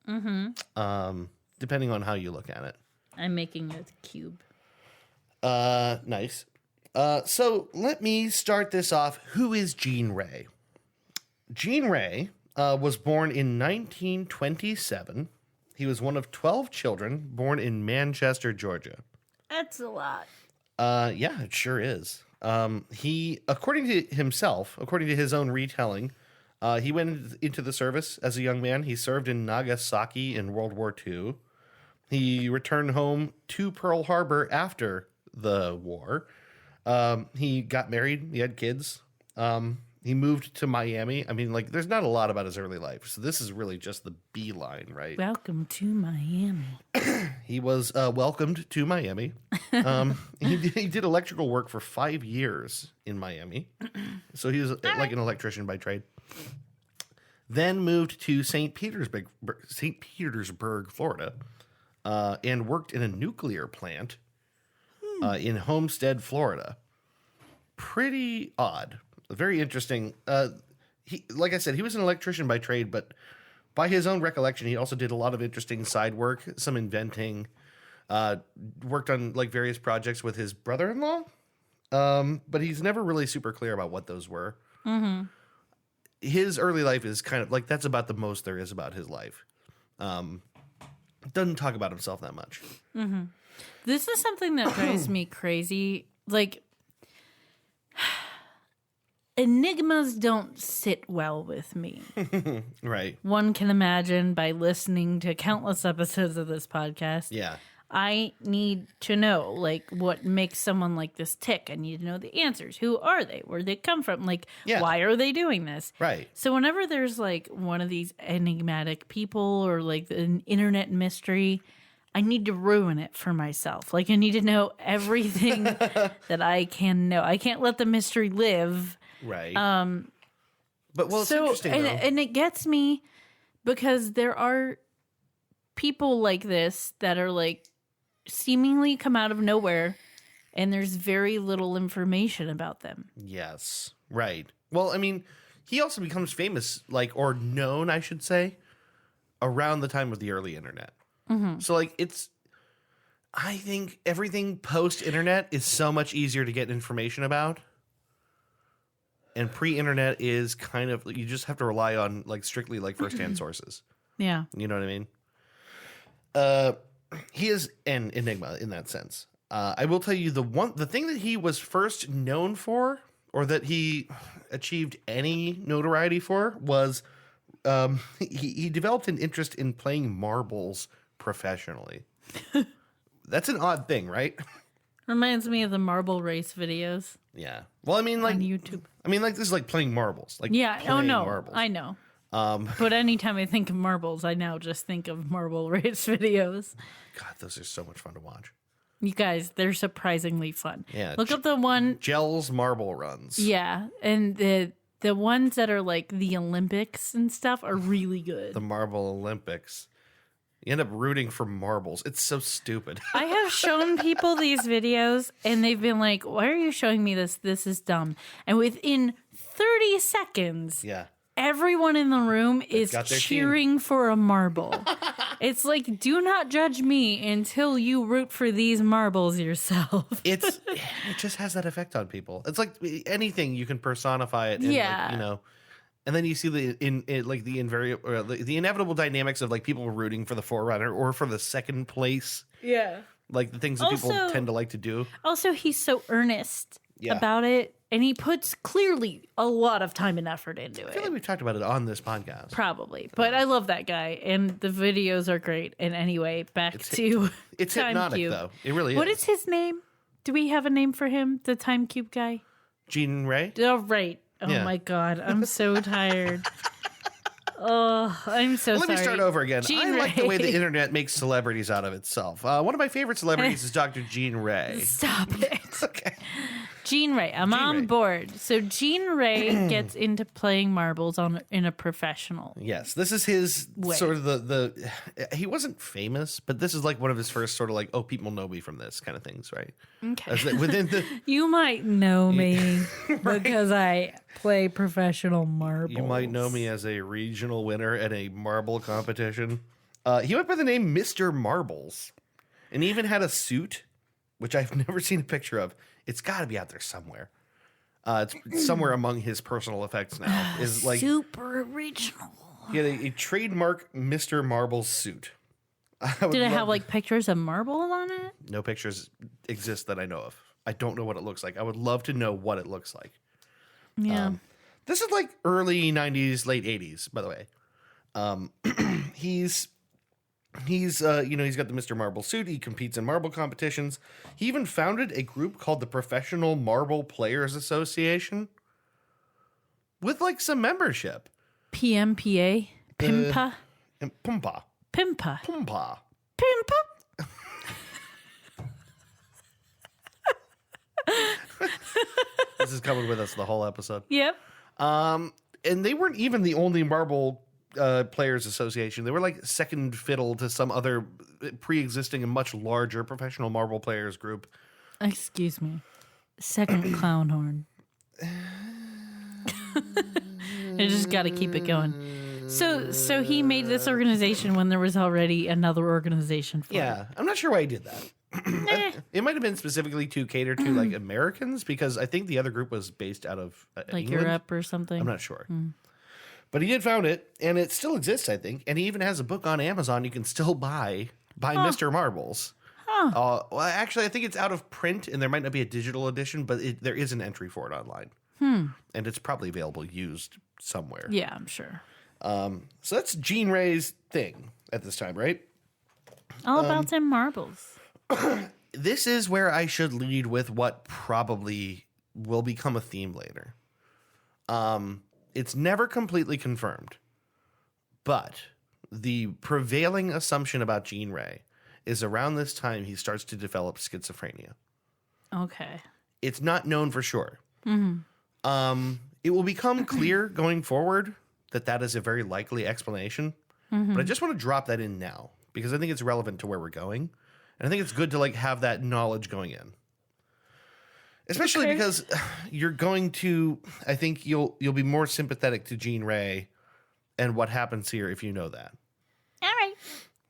Depending on how you look at it. I'm making a cube. Nice. So let me start this off. Who is Gene Ray? Gene Ray was born in 1927. He was one of 12 children born in Manchester, Georgia. That's a lot. Yeah, it sure is. He, according to himself, according to his own retelling, he went into the service as a young man. He served in Nagasaki in World War II. He returned home to Pearl Harbor after the war. He got married. He had kids. He moved to Miami. I mean, like, there's not a lot about his early life. So this is really just the beeline, right? Welcome to Miami. He was welcomed to Miami. He did electrical work for 5 years in Miami. So he was like an electrician by trade. then moved to St. Petersburg, Florida, and worked in a nuclear plant in Homestead, Florida. Pretty odd. Very interesting. Like I said, he was an electrician by trade, but by his own recollection, he also did a lot of interesting side work, some inventing, worked on like various projects with his brother-in-law. But he's never really super clear about what those were. Mm-hmm. His early life is kind of like, that's about the most there is about his life. Doesn't talk about himself that much. Mm-hmm. This is something that drives me crazy. Like, enigmas don't sit well with me. Right. One can imagine by listening to countless episodes of this podcast. Yeah. I need to know, like, what makes someone like this tick. I need to know the answers. Who are they? Where they come from? Like, why are they doing this? Right. So whenever there's, like, one of these enigmatic people or, like, an internet mystery, I need to ruin it for myself. Like, I need to know everything that I can know. I can't let the mystery live. Right. But, well, it's So, interesting, though. and it gets me because there are people like this that are, like, seemingly come out of nowhere and there's very little information about them. Yes. Right. Well, I mean, he also becomes famous, like, or known, I should say, around the time of the early internet. Mm-hmm. So, like, I think everything post-internet is so much easier to get information about. And pre-internet is kind of, you just have to rely on, like, strictly, like, first-hand sources. Yeah. You know what I mean? He is an enigma in that sense. I will tell you the thing that he was first known for, or that he achieved any notoriety for, was he developed an interest in playing marbles professionally. That's an odd thing, right? Reminds me of the marble race videos Yeah. Well, I mean, like on YouTube. I mean, like this is like playing marbles. Like Yeah. Oh, playing no. marbles. I know. But anytime I think of marbles, I now just think of marble race videos. God, those are so much fun to watch. You guys, they're surprisingly fun. Yeah, Look up the one. Gels marble runs. Yeah. And the ones that are like the Olympics and stuff are really good. The Marble Olympics. You end up rooting for marbles. It's so stupid. I have shown people these videos and they've been like, why are you showing me this? This is dumb. And within 30 seconds, Yeah. everyone in the room is got their cheering for a marble. It's like, do not judge me until you root for these marbles yourself. It just has that effect on people. It's like anything you can personify it. And Yeah. like, you know, and then you see the inevitable dynamics of like people rooting for the forerunner or for the second place, Yeah. like the things that people Also- tend to like to do. Also, he's so earnest Yeah. about it, and he puts clearly a lot of time and effort into I feel like it. we've talked about it on this podcast. Probably. But I love that guy, and the videos are great. And anyway, back to It's Time hypnotic, Cube. though. It really What is. is his name? Do we have a name for him? The Time Cube guy? Gene Ray? Oh, right. Oh, Yeah. my God. I'm so tired. Oh, I'm so Let sorry. me start over again. Gene I like the way the Ray. internet makes celebrities out of itself. One of my favorite celebrities is Dr. Gene Ray. Stop it. Okay. Gene Ray. I'm on Ray. board. So Gene Ray gets into playing marbles in a professional. Yes, this is his Way. sort of the he wasn't famous, but this is like one of his first sort of like, oh, people know me from this kind of things, right? Okay. As that within the You might know me because I play professional marbles. you might know me as a regional winner at a marble competition. He went by the name Mr. Marbles, and he even had a suit, which I've never seen a picture of. It's got to be out there somewhere. It's somewhere among his personal effects now. Is like super original. he had a trademark Mr. Marbles suit. Did it have like pictures of marble on it? No pictures exist that I know of. I don't know what it looks like. I would love to know what it looks like. Yeah. This is like early 90s, late 80s, by the way. He's he's got the Mr. Marble suit. He competes in marble competitions. He even founded a group called the Professional Marble Players Association with like some membership. PMPA? Pimpa? And Pumpa. Pimpa? Pumpa. Pimpa? This is coming with us the whole episode. Yep. and they weren't even the only Marble Players Association. They were like second fiddle to some other pre-existing and much larger professional Marble Players group. Excuse me. Second clown horn. I just got to keep it going. So he made this organization when there was already another organization for it. Yeah, I'm not sure why he did that. It might have been specifically to cater to like Americans, because I think the other group was based out of Like England. Europe or something. I'm not sure. But he did found it, and it still exists, I think. And he even has a book on Amazon you can still buy Mr. Marbles. Well, actually, I think it's out of print, and there might not be a digital edition, but there is an entry for it online. And it's probably available used somewhere. Yeah, I'm sure. So that's Jean Ray's thing at this time, right? All about them marbles. This is where I should lead with what probably will become a theme later. It's never completely confirmed, but the prevailing assumption about Jean Ray is around this time he starts to develop schizophrenia. Okay. It's not known for sure. It will become clear going forward that is a very likely explanation. But I just want to drop that in now because I think it's relevant to where we're going. And I think it's good to like have that knowledge going in. Especially because you're going to, I think you'll be more sympathetic to Jean Ray and what happens here if you know that. All right.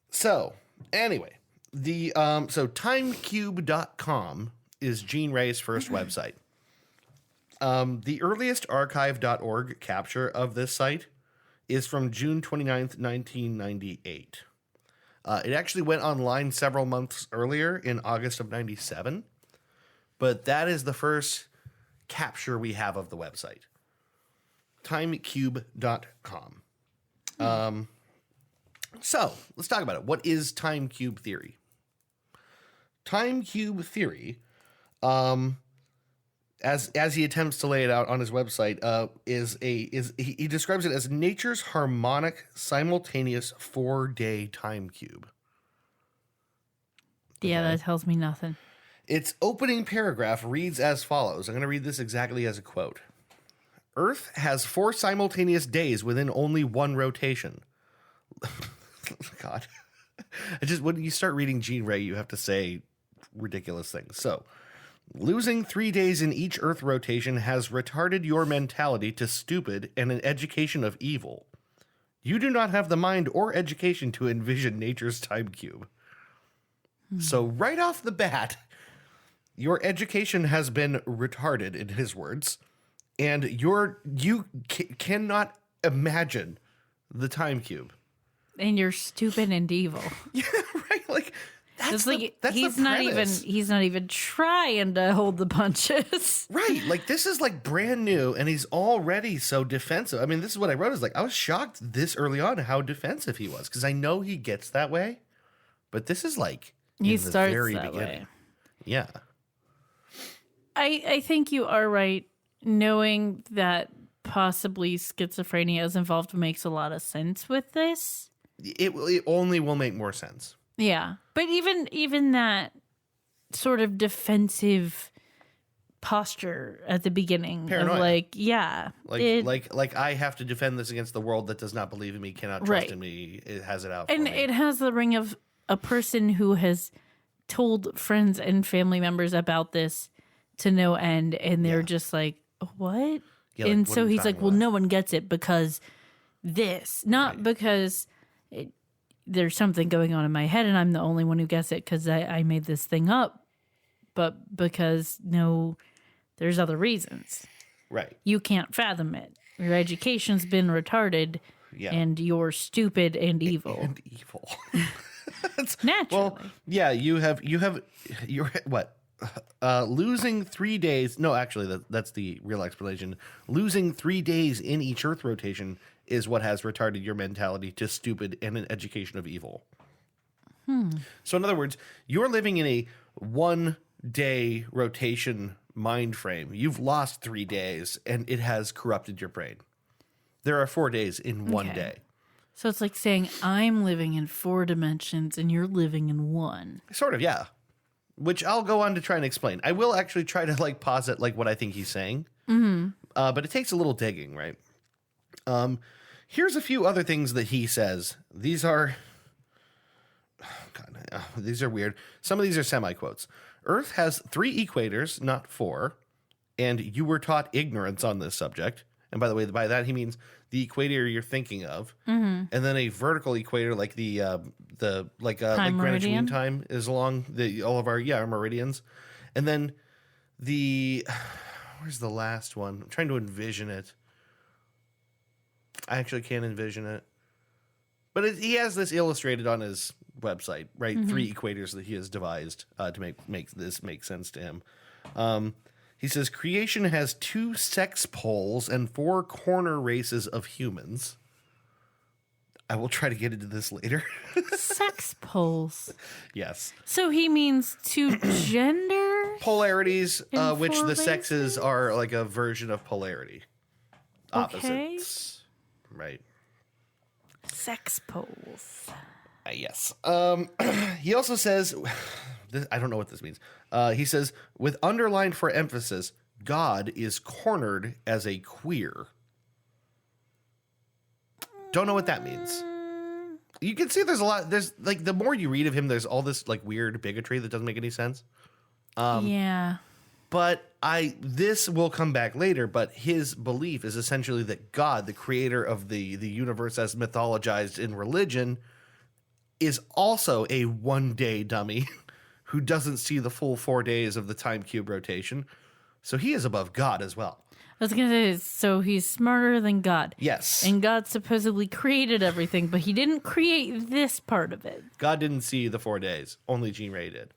So, anyway, the so timecube.com is Jean Ray's first website. The earliest archive.org capture of this site is from June 29th, 1998. It actually went online several months earlier in August of 97. But that is the first capture we have of the website. Timecube.com. So, let's talk about it. What is time cube theory? Time cube theory, as he attempts to lay it out on his website, he describes it as nature's harmonic, simultaneous 4-day time cube. Yeah, that tells me nothing. Its opening paragraph reads as follows. I'm going to read this exactly as a quote. Earth has 4 simultaneous days within only one rotation. God. When you start reading Jean Ray, you have to say ridiculous things. So, losing 3 days in each Earth rotation has retarded your mentality to stupid and an education of evil. You do not have the mind or education to envision nature's time cube. So, right off the bat, your education has been retarded, in his words, and you cannot imagine the time cube. And you're stupid and evil. Yeah, right. Like that's he's the not premise. he's not even trying to hold the punches. Right. Like this is like brand new, and he's already so defensive. I mean, this is what I wrote. Is like I was shocked this early on how defensive he was because I know he gets that way, but this is like He in the starts very that beginning. way. Yeah. I think you are right. Knowing that possibly schizophrenia is involved makes a lot of sense with this. It only will make more sense. Yeah, but even that sort of defensive posture at the beginning Paranoia. of Like I have to defend this against the world that does not believe in me, cannot trust Right. in me. It has it out for and me. it has the ring of a person who has told friends and family members about this to no end, and they're just like, what? Yeah, like, And what so are you he's talking like, well, about? no one gets it because this, not because there's something going on in my head and I'm the only one who gets it because I made this thing up, but because there's other reasons. Right. You can't fathom it. Your education's been retarded, Yeah. and you're stupid and evil. And evil. Naturally. Well, yeah, you're what? Losing 3 days. No, actually, that's the real explanation. Losing 3 days in each Earth rotation is what has retarded your mentality to stupid and an education of evil. So, in other words, you're living in a 1 day rotation mind frame. You've lost 3 days, and it has corrupted your brain. There are 4 days in one Okay. day. So it's like saying I'm living in 4 dimensions and you're living in 1. Sort of, yeah. Which I'll go on to try and explain. I will actually try to like posit like what I think he's saying. But it takes a little digging, right? Here's a few other things that he says. These are these are weird. Some of these are semi-quotes. Earth has 3 equators, not 4, and you were taught ignorance on this subject. And by the way, by that he means the equator you're thinking of, and then a vertical equator like like Greenwich meridian? Mean Time is along all of our meridians, and then where's the last one? I'm trying to envision it. I actually can't envision it, but he has this illustrated on his website, right? 3 equators that he has devised to make this make sense to him. He says creation has 2 sex poles and 4 corner races of humans. I will try to get into this later. Sex poles. Yes. So he means 2 genders? Polarities, In which 4 the sexes are like a version of polarity. Okay. Opposites. Right. Sex poles. Yes. He also says, I don't know what this means. He says, with underlined for emphasis, God is cornered as a queer. Don't know what that means. You can see there's a lot. There's like the more you read of him, there's all this like weird bigotry that doesn't make any sense. Yeah. But this will come back later, but his belief is essentially that God, the creator of the universe as mythologized in religion, is also a one-day dummy who doesn't see the full 4 days of the time cube rotation. So he is above God as well. I was going to say, so he's smarter than God. Yes. And God supposedly created everything, but he didn't create this part of it. God didn't see the 4 days. Only Jean Ray did.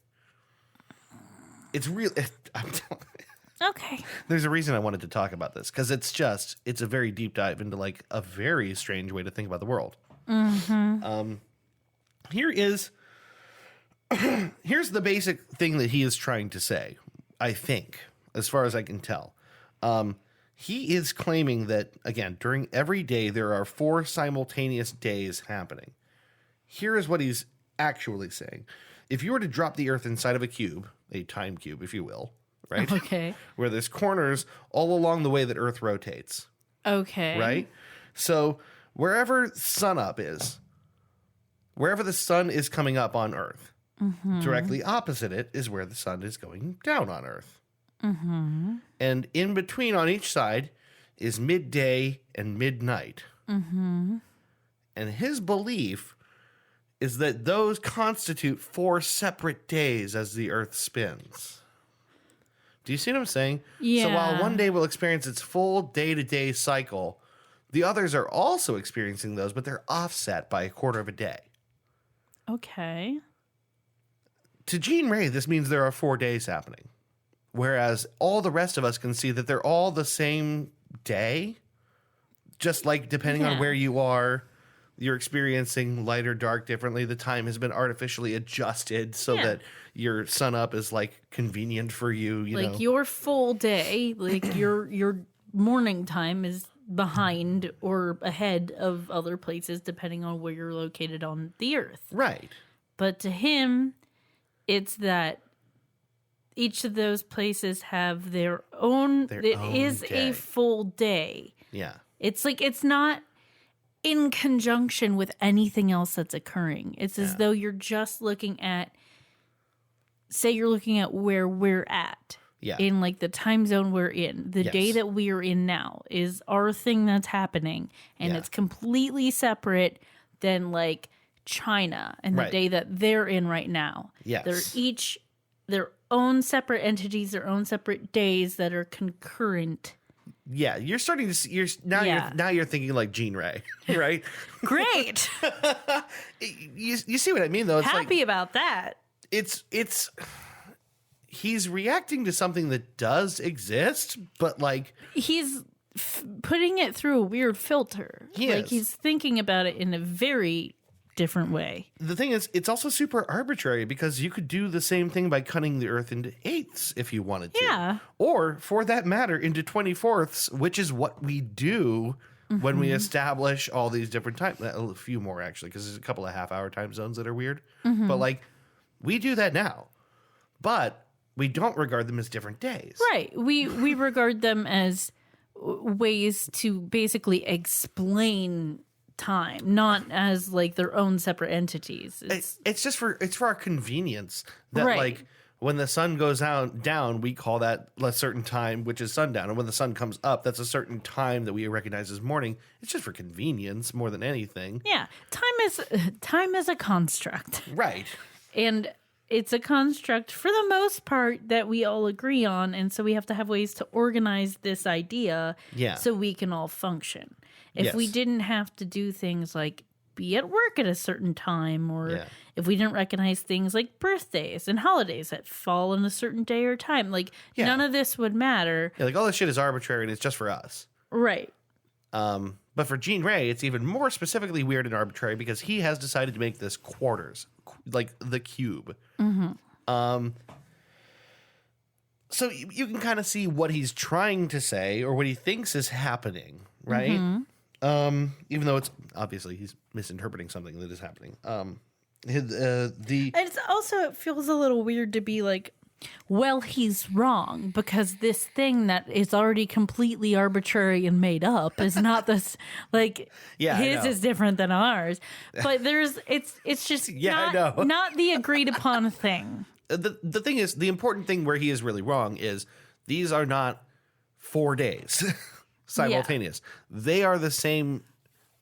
It's real. I'm telling you. Okay. There's a reason I wanted to talk about this because it's a very deep dive into like a very strange way to think about the world. Here's the basic thing that he is trying to say, I think, as far as I can tell. He is claiming that, again, during every day, there are 4 simultaneous days happening. Here is what he's actually saying. If you were to drop the Earth inside of a cube, a time cube, if you will, right? Okay. Where there's corners all along the way that Earth rotates, Okay. right? So wherever sunup is, wherever the sun is coming up on Earth, directly opposite it is where the sun is going down on Earth. And in between on each side is midday and midnight. And his belief is that those constitute 4 separate days as the Earth spins. Do you see what I'm saying? Yeah. So while one day will experience its full day-to-day cycle, the others are also experiencing those, but they're offset by a quarter of a day. Okay. To Jean Ray, this means there are 4 days happening. Whereas all the rest of us can see that they're all the same day. Just like depending on Yeah. where you are, you're experiencing light or dark differently. The time has been artificially adjusted so Yeah. that your sun up is like convenient for you, you Like know. your full day, like your morning time is behind or ahead of other places depending on where you're located on the earth. Right. But to him, it's that each of those places have their own it own is day. a full day. Yeah. It's like it's not in conjunction with anything else that's occurring. It's as though you're just looking at, say you're looking at where we're at. Yeah. In like the time zone we're in. The day Yes. that we are in now is our thing that's happening. And Yeah. it's completely separate than like China and the Right. day that they're in right now. Yes. They're each their own separate entities, their own separate days that are concurrent. Yeah. You're starting to see, you're thinking like Jean Ray, right? Great. you see what I mean though? It's Happy about that. it's he's reacting to something that does exist, but like He's putting it through a weird filter. He like is. he's thinking about it in a very different way. the thing is, it's also super arbitrary because you could do the same thing by cutting the Earth into 8ths if you wanted to. Yeah. Or, for that matter, into 24ths, which is what we do when we establish all these different time. A few more, actually, because there's a couple of half-hour time zones that are weird. But, like, we do that now. But we don't regard them as different days. Right. We regard them as ways to basically explain time, not as like their own separate entities. It's for our convenience that Right. like when the sun goes down, we call that a certain time, which is sundown, and when the sun comes up, that's a certain time that we recognize as morning. It's just for convenience more than anything. Yeah, time is a construct, Right. and it's a construct for the most part that we all agree on, and so we have to have ways to organize this idea, Yeah. so we can all function. If we Yes. didn't have to do things like be at work at a certain time, or Yeah. if we didn't recognize things like birthdays and holidays that fall on a certain day or time, like Yeah. none of this would matter. Yeah, like all this shit is arbitrary and it's just for us. Right. But for Gene Ray, it's even more specifically weird and arbitrary because he has decided to make this quarters, like the cube. So you can kind of see what he's trying to say or what he thinks is happening, right? Even though it's obviously he's misinterpreting something that is happening. The And it's also, it feels a little weird to be like, well, he's wrong because this thing that is already completely arbitrary and made up is not this, like, Yeah, I his know. is different than ours. But it's just Yeah, I not, know. not the agreed upon thing. the thing is, the important thing where he is really wrong is these are not 4 days simultaneous. They are the same.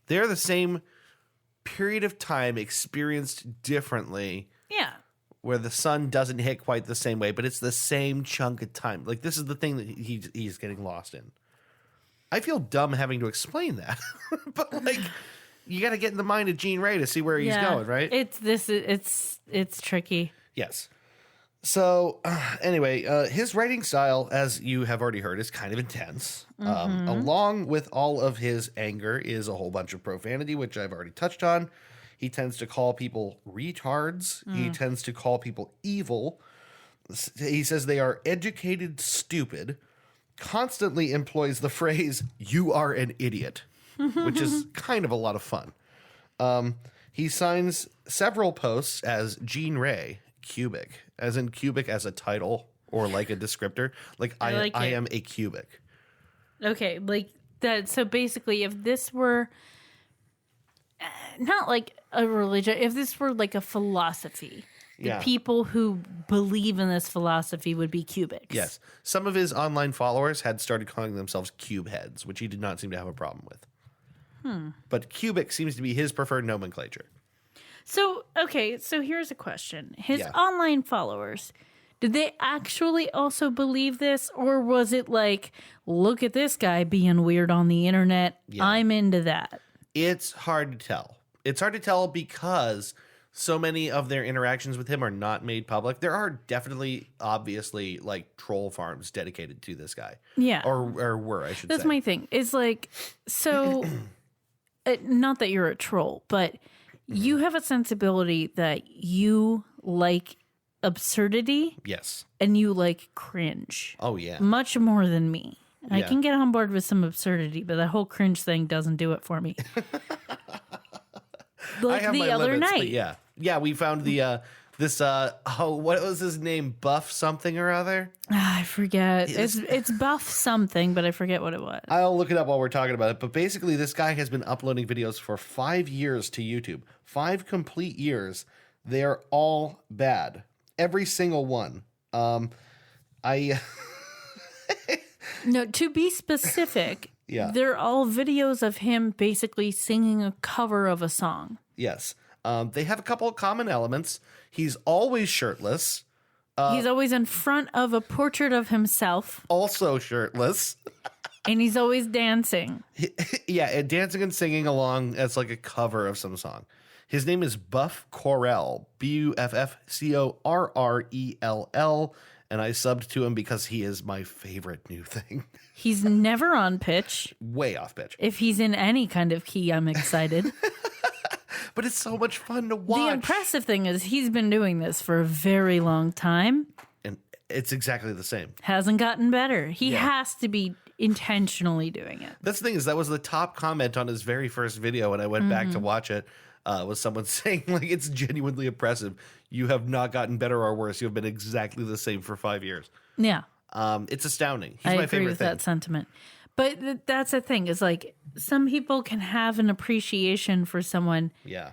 They're the same period of time experienced differently, Yeah. where the sun doesn't hit quite the same way, but it's the same chunk of time. Like this is the thing that he's getting lost in. I feel dumb having to explain that, but like you got to get in the mind of Gene Ray to see where he's going, right? It's tricky. Yes. So, anyway, his writing style, as you have already heard, is kind of intense. Along with all of his anger is a whole bunch of profanity, which I've already touched on. He tends to call people retards. He tends to call people evil. He says they are educated stupid. Constantly employs the phrase, "you are an idiot," which is kind of a lot of fun. He signs several posts as Gene Ray Cubic, as in cubic as a title or like a descriptor. Like I like it. am a cubic. Okay, like that. So basically, if this were not like a religion, if this were like a philosophy, the Yeah. people who believe in this philosophy would be cubics. Yes. Some of his online followers had started calling themselves cube heads, which he did not seem to have a problem with. But cubic seems to be his preferred nomenclature. So, okay, so here's a question. His Yeah. online followers, did they actually also believe this? Or was it like, look at this guy being weird on the internet. Yeah. I'm into that. It's hard to tell. It's hard to tell because so many of their interactions with him are not made public. There are definitely, obviously, like troll farms dedicated to this guy. Yeah. Or were, I should That's say. my thing. Is like, so, not that you're a troll, but you have a sensibility that you like absurdity Yes. and you like cringe Oh, yeah. much more than me. I Yeah. can get on board with some absurdity, but that whole cringe thing doesn't do it for me. I Like have the my other limits, but night. yeah. Yeah, we found the what was his name? Buff something or other? I forget. It's buff something, but I forget what it was. I'll look it up while we're talking about it. But basically, this guy has been uploading videos for 5 years to YouTube. 5 complete years. They are all bad. Every single one. I No, to be specific, Yeah. they're all videos of him basically singing a cover of a song. yes. They have a couple of common elements. He's always shirtless. He's always in front of a portrait of himself, Also shirtless. and he's always dancing. Yeah, and dancing and singing along as like a cover of some song. His name is Buff Correll, Buffcorrell, and I subbed to him because he is my favorite new thing. He's never on pitch. Way off pitch. If he's in any kind of key, I'm excited. But it's so much fun to watch. The impressive thing is he's been doing this for a very long time. And it's exactly the same. Hasn't gotten better. He has to be intentionally doing it. That's the thing is that was the top comment on his very first video when I went back to watch it. Was someone saying like it's genuinely impressive. You have not gotten better or worse. You have been exactly the same for 5 years. Yeah. It's astounding. He's I my agree favorite with thing. that sentiment. But that's the thing is like some people can have an appreciation for someone, Yeah.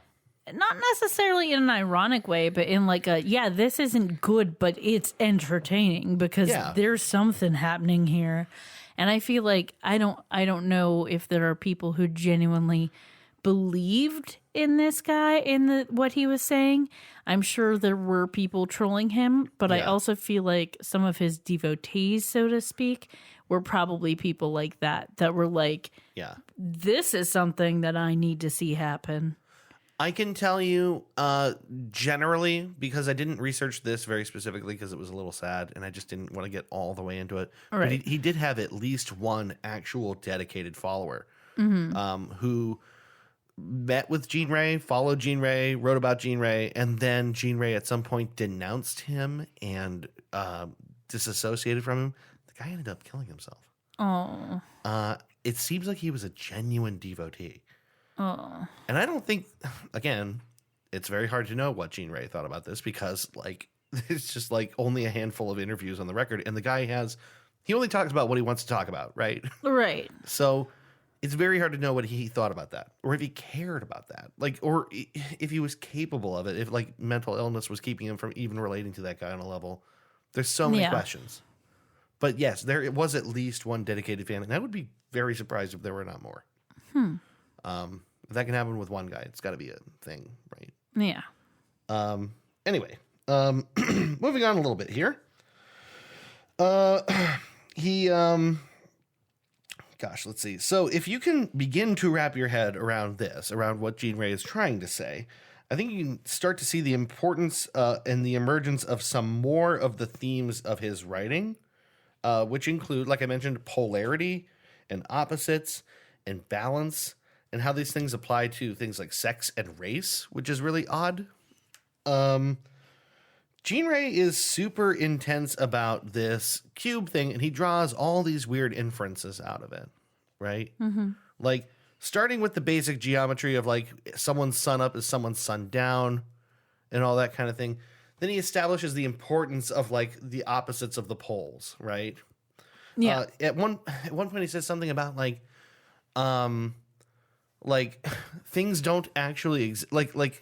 not necessarily in an ironic way, but in like a, yeah, this isn't good, but it's entertaining because Yeah. there's something happening here. And I feel like I don't know if there are people who genuinely believed in this guy, in what he was saying. I'm sure there were people trolling him, but I Yeah. also feel like some of his devotees, so to speak, were probably people like that were like, Yeah. this is something that I need to see happen. I can tell you generally, because I didn't research this very specifically because it was a little sad and I just didn't want to get all the way into it. But Right. he did have at least one actual dedicated follower who met with Jean Ray, followed Jean Ray, wrote about Jean Ray, and then Jean Ray at some point denounced him and disassociated from him. The guy ended up killing himself. Oh, It seems like he was a genuine devotee. oh, And I don't think, again, it's very hard to know what Jean Ray thought about this because, like, it's just like only a handful of interviews on the record. And the guy he only talks about what he wants to talk about, right? right. So it's very hard to know what he thought about that or if he cared about that. Like, or if he was capable of it, if, like, mental illness was keeping him from even relating to that guy on a level. There's so many Yeah. questions. But yes, there was at least one dedicated fan. And I would be very surprised if there were not more. If that can happen with one guy, it's got to be a thing, right? Yeah. Anyway, moving on a little bit here. Gosh, let's see. So if you can begin to wrap your head around this, around what Jean Ray is trying to say, I think you can start to see the importance and the emergence of some more of the themes of his writing, which include, like I mentioned, polarity and opposites and balance, and how these things apply to things like sex and race, which is really odd. Jean Ray is super intense about this cube thing, and he draws all these weird inferences out of it, right? Mm-hmm. Like, starting with the basic geometry of, like, someone's sun up is someone's sun down, and all that kind of thing. Then he establishes the importance of, like, the opposites of the poles, right? Yeah. At one point, he says something about, like things don't actually exist. Like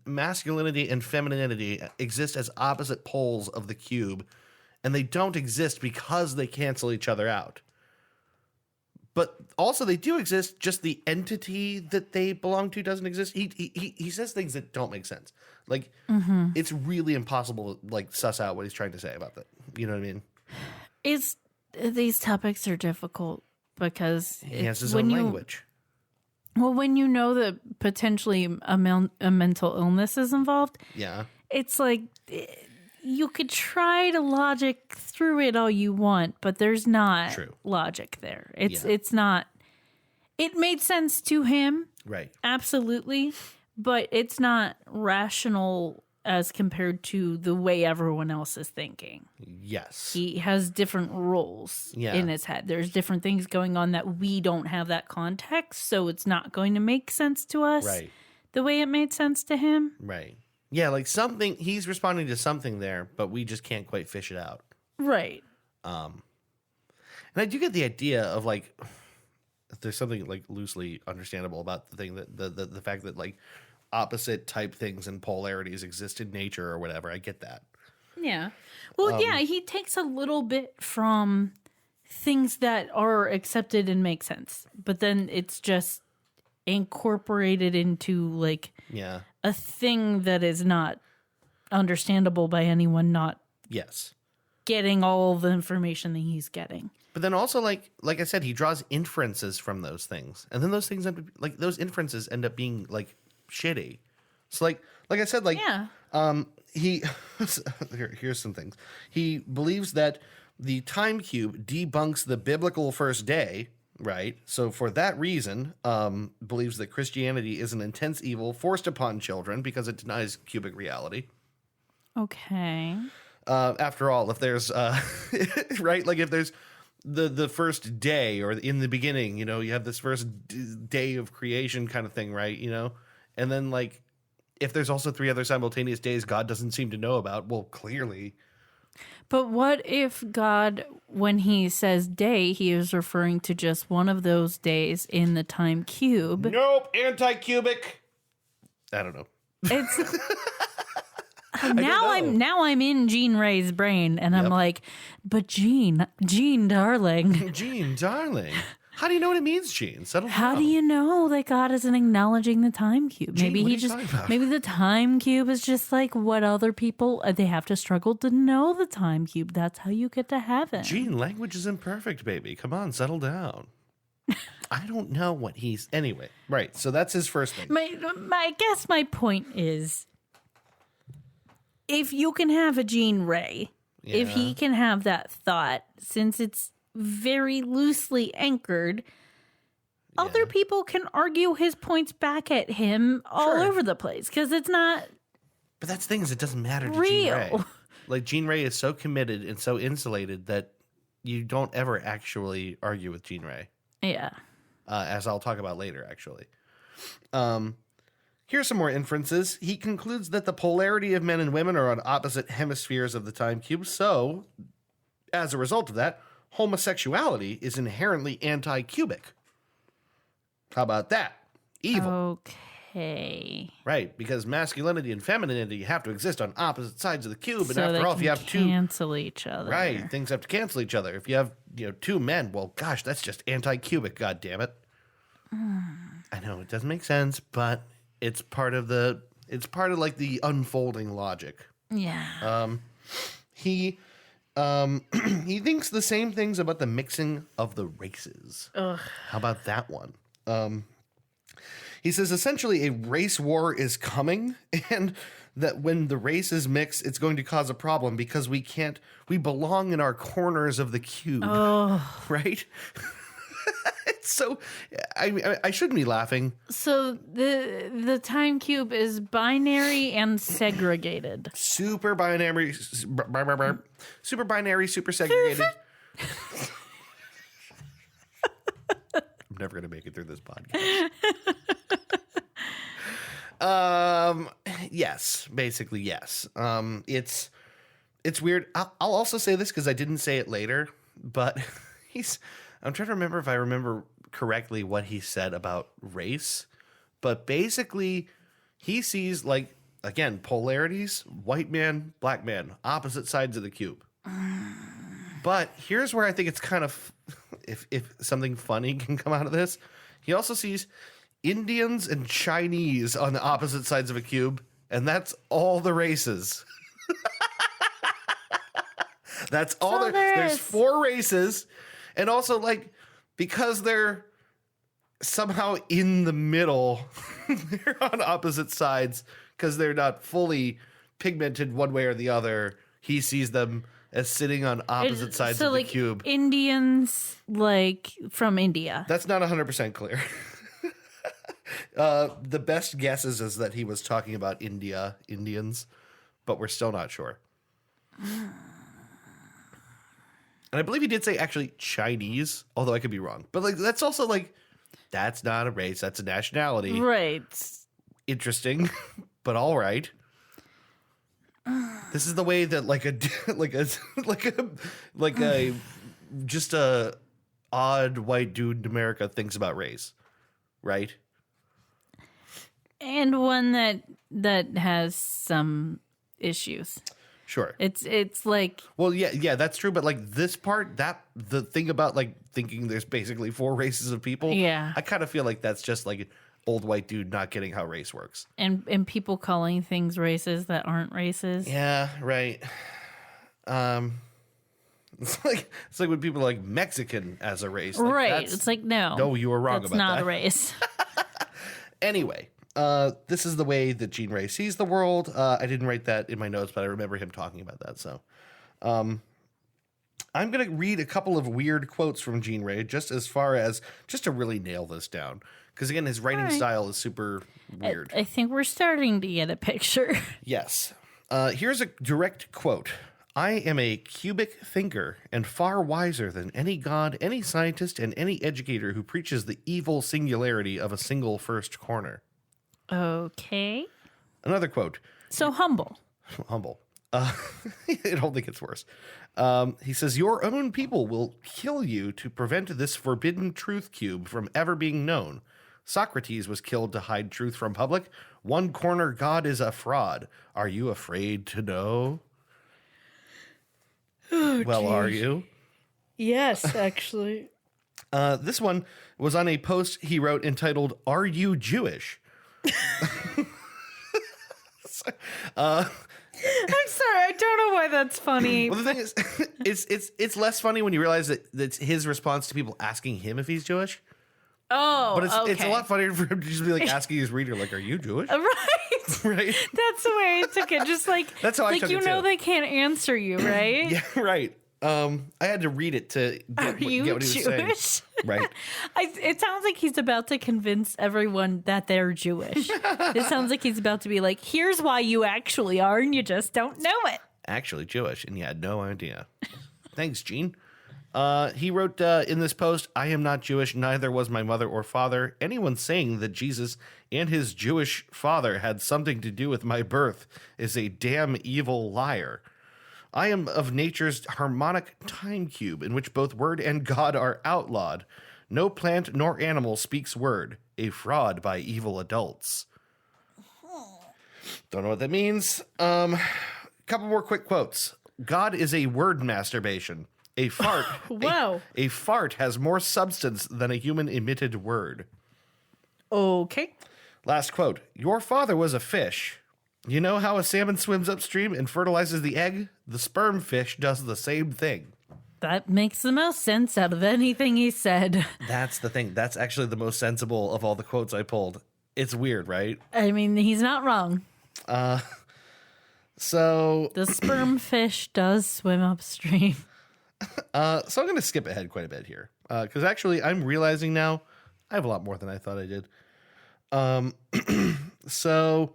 masculinity and femininity exist as opposite poles of the cube, and they don't exist because they cancel each other out. But also they do exist, just the entity that they belong to doesn't exist. He says things that don't make sense. Like, it's really impossible to, like, suss out what he's trying to say about that. You know what I mean? These topics are difficult because He has his when own you, language. Well, when you know that potentially a mental illness is involved, Yeah. it's like you could try to logic through it all you want, but there's not True. logic there. It's Yeah. it's not. It made sense to him, Right. absolutely, but it's not rational as compared to the way everyone else is thinking. Yes. He has different roles Yeah. in his head. There's different things going on that we don't have that context, so it's not going to make sense to us Right. the way it made sense to him. Right. Yeah, like something, he's responding to something there, but we just can't quite fish it out. Right. And I do get the idea of, like, there's something, like, loosely understandable about the thing that the fact that, like, opposite type things and polarities exist in nature or whatever. I get that. Yeah. Well, yeah, he takes a little bit from things that are accepted and make sense, but then it's just incorporated into, like, Yeah. a thing that is not understandable by anyone not Yes. getting all the information that he's getting. But then also, like I said, he draws inferences from those things, and then those things end up, like, those inferences end up being, like, shitty. So, like I said, like, Yeah. he here's some things. He believes that the time cube debunks the biblical first day, right? So for that reason, believes that Christianity is an intense evil forced upon children because it denies cubic reality. Okay. After all, if there's right, like, if there's the first day, or in the beginning, you know, you have this first day of creation kind of thing, right? You know, and then, like, if there's also 3 other simultaneous days God doesn't seem to know about, well, clearly But what if God, when he says day, he is referring to just one of those days in the time cube? Nope, anti-cubic. I don't know. It's know. now I'm in Jean Ray's brain, and I'm Yep. like, but Jean, darling, Gene, darling. How do you know what it means, Gene? Settle how down. do you know that God isn't acknowledging the time cube? Gene, Maybe what are he you just talking about? maybe the time cube is just like what other people they have to struggle to know the time cube. That's how you get to heaven. Gene, language is imperfect, baby. Come on, settle down. I don't know what he's... Anyway, right. So that's his first thing. I guess my point is, if you can have a Jean Ray, if he can have that thought, since it's very loosely anchored, other people can argue his points back at him all Sure. over the place because it's not But that's the thing is it doesn't matter to Jean Ray. real. Like, Jean Ray is so committed and so insulated that you don't ever actually argue with Jean Ray. Yeah. As I'll talk about later, actually. Here's some more inferences. He concludes that the polarity of men and women are on opposite hemispheres of the time cube. So, as a result of that, homosexuality is inherently anti-cubic. How about that? Evil. Okay. Right, because masculinity and femininity have to exist on opposite sides of the cube. And So they after all, if can you have two... cancel each other. Right, things have to cancel each other. If you have, two men, well, gosh, that's just anti-cubic, God damn it. I know it doesn't make sense, but it's part of like the unfolding logic. Yeah. He he thinks the same things about the mixing of the races. Ugh. How about that one? He says essentially a race war is coming, and that when the races mix, it's going to cause a problem because we belong in our corners of the cube, right? It's so, I shouldn't be laughing. So the time cube is binary and segregated. Super binary, super binary, super segregated. I'm never going to make it through this podcast. Yes, basically yes. It's weird. I'll also say this because I didn't say it later, but I'm trying to remember if I remember correctly what he said about race, but basically he sees, like, again, polarities, white man, black man, opposite sides of the cube. But here's where I think it's kind of, if something funny can come out of this, he also sees Indians and Chinese on the opposite sides of a cube, and that's all the races. That's all all there's is. 4 races, and also, like, because they're somehow in the middle, they're on opposite sides because they're not fully pigmented one way or the other. He sees them as sitting on opposite sides so of the like cube. Indians, like from India. That's not 100% clear. The best guesses is that he was talking about Indians, but we're still not sure. And I believe he did say actually Chinese, although I could be wrong. But, like, that's also, like, that's not a race, that's a nationality. Right. Interesting, but all right. This is the way that just a odd white dude in America thinks about race, right? And one that has some issues. Sure. It's like Well, yeah, that's true. But, like, this part, the thing about, like, thinking there's basically 4 races of people. Yeah. I kind of feel like that's just like an old white dude not getting how race works. and people calling things races that aren't races. Yeah, right. It's like when people are like Mexican as a race. Like, Right. that's- It's like no. No, you were wrong that's about not that. a race. Anyway, this is the way that Jean Ray sees the world. I didn't write that in my notes, but I remember him talking about that. So, I'm going to read a couple of weird quotes from Jean Ray, just to really nail this down. Because, again, his writing All right. style is super weird. I think we're starting to get a picture. Yes. Here's a direct quote. I am a cubic thinker and far wiser than any god, any scientist, and any educator who preaches the evil singularity of a single first corner. Okay. Another quote. So humble. Humble. It only gets worse. He says, your own people will kill you to prevent this forbidden truth cube from ever being known. Socrates was killed to hide truth from public. One corner God is a fraud. Are you afraid to know? Well, are you? Yes, actually. This one was on a post he wrote entitled, Are You Jewish? I'm sorry, I don't know why that's funny. Well, the thing is, it's less funny when you realize that that's his response to people asking him if he's Jewish. Oh, But it's okay. a lot funnier for him to just be like asking his reader, like, "Are you Jewish?" Right. Right? That's the way I took it. Just like That's how I like took you it, know too. they can't answer you, right? Yeah, right. I had to read it to Are get you what he was saying. Jewish? Right. It sounds like he's about to convince everyone that they're Jewish. It sounds like he's about to be like, here's why you actually are, and you just don't know it. Actually Jewish, and you had no idea. Thanks, Gene. He wrote in this post, I am not Jewish, neither was my mother or father. Anyone saying that Jesus and his Jewish father had something to do with my birth is a damn evil liar. I am of nature's harmonic time cube in which both word and God are outlawed. No plant nor animal speaks word, a fraud by evil adults. Don't know what that means. Couple more quick quotes. God is a word masturbation. A fart. Wow. A fart has more substance than a human emitted word. Okay. Last quote. Your father was a fish. You know how a salmon swims upstream and fertilizes the egg? The sperm fish does the same thing. That makes the most sense out of anything he said. That's the thing. That's actually the most sensible of all the quotes I pulled. It's weird, right? I mean, he's not wrong. So The sperm fish does swim upstream. I'm going to skip ahead quite a bit here because actually I'm realizing now I have a lot more than I thought I did. So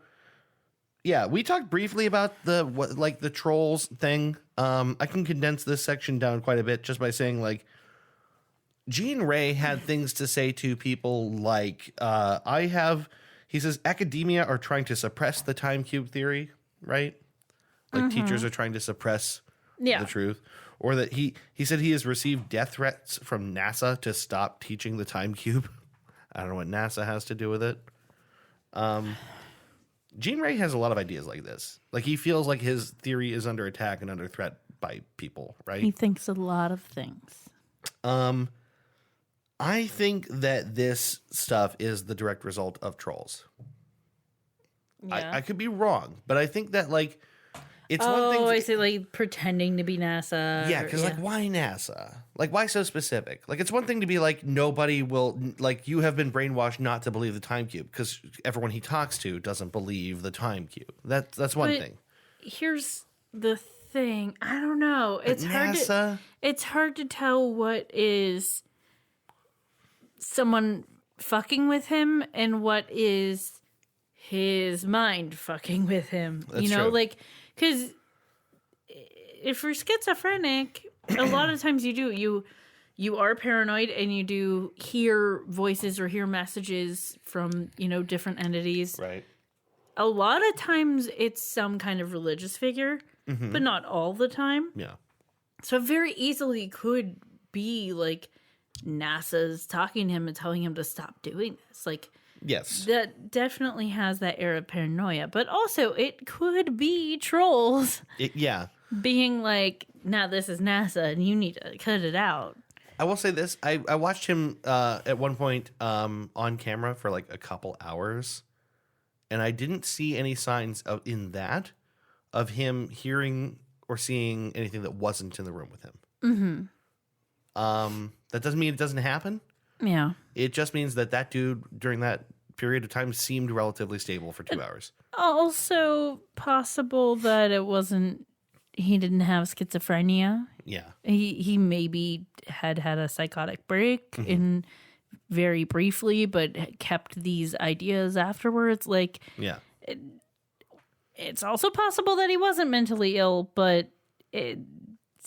yeah, we talked briefly about the trolls thing. I can condense this section down quite a bit just by saying like Gene Ray had things to say to people like he says academia are trying to suppress the time cube theory, right? Like teachers are trying to suppress the truth. Or that he said he has received death threats from NASA to stop teaching the time cube. I don't know what NASA has to do with it. Gene Ray has a lot of ideas like this. Like he feels like his theory is under attack and under threat by people, right? He thinks a lot of things. I think that this stuff is the direct result of trolls. Yeah. I could be wrong, but I think that like it's one thing. I see, like pretending to be NASA. Yeah, because like, why NASA? Like, why so specific? Like, it's one thing to be like, nobody will, like, you have been brainwashed not to believe the time cube because everyone he talks to doesn't believe the time cube. That's one But thing. Here's the thing. I don't know. It's hard to. NASA, It's hard to tell what is someone fucking with him and what is his mind fucking with him. That's you know, true. like, because if you're schizophrenic, a lot of times you are paranoid and you do hear voices or hear messages from, different entities. right? A lot of times it's some kind of religious figure, but not all the time. Yeah. So it very easily could be like NASA's talking to him and telling him to stop doing this. Like, Yes. that definitely has that air of paranoia. But also, it could be trolls Yeah. being like, now this is NASA and you need to cut it out. I will say this. I watched him at one point on camera for like a couple hours, and I didn't see any signs of him hearing or seeing anything that wasn't in the room with him. That doesn't mean it doesn't happen. Yeah. It just means that dude during that period of time seemed relatively stable for 2 hours. Also, possible that he didn't have schizophrenia. Yeah. He maybe had a psychotic break in very briefly, but kept these ideas afterwards. Like, Yeah. it's also possible that he wasn't mentally ill, but it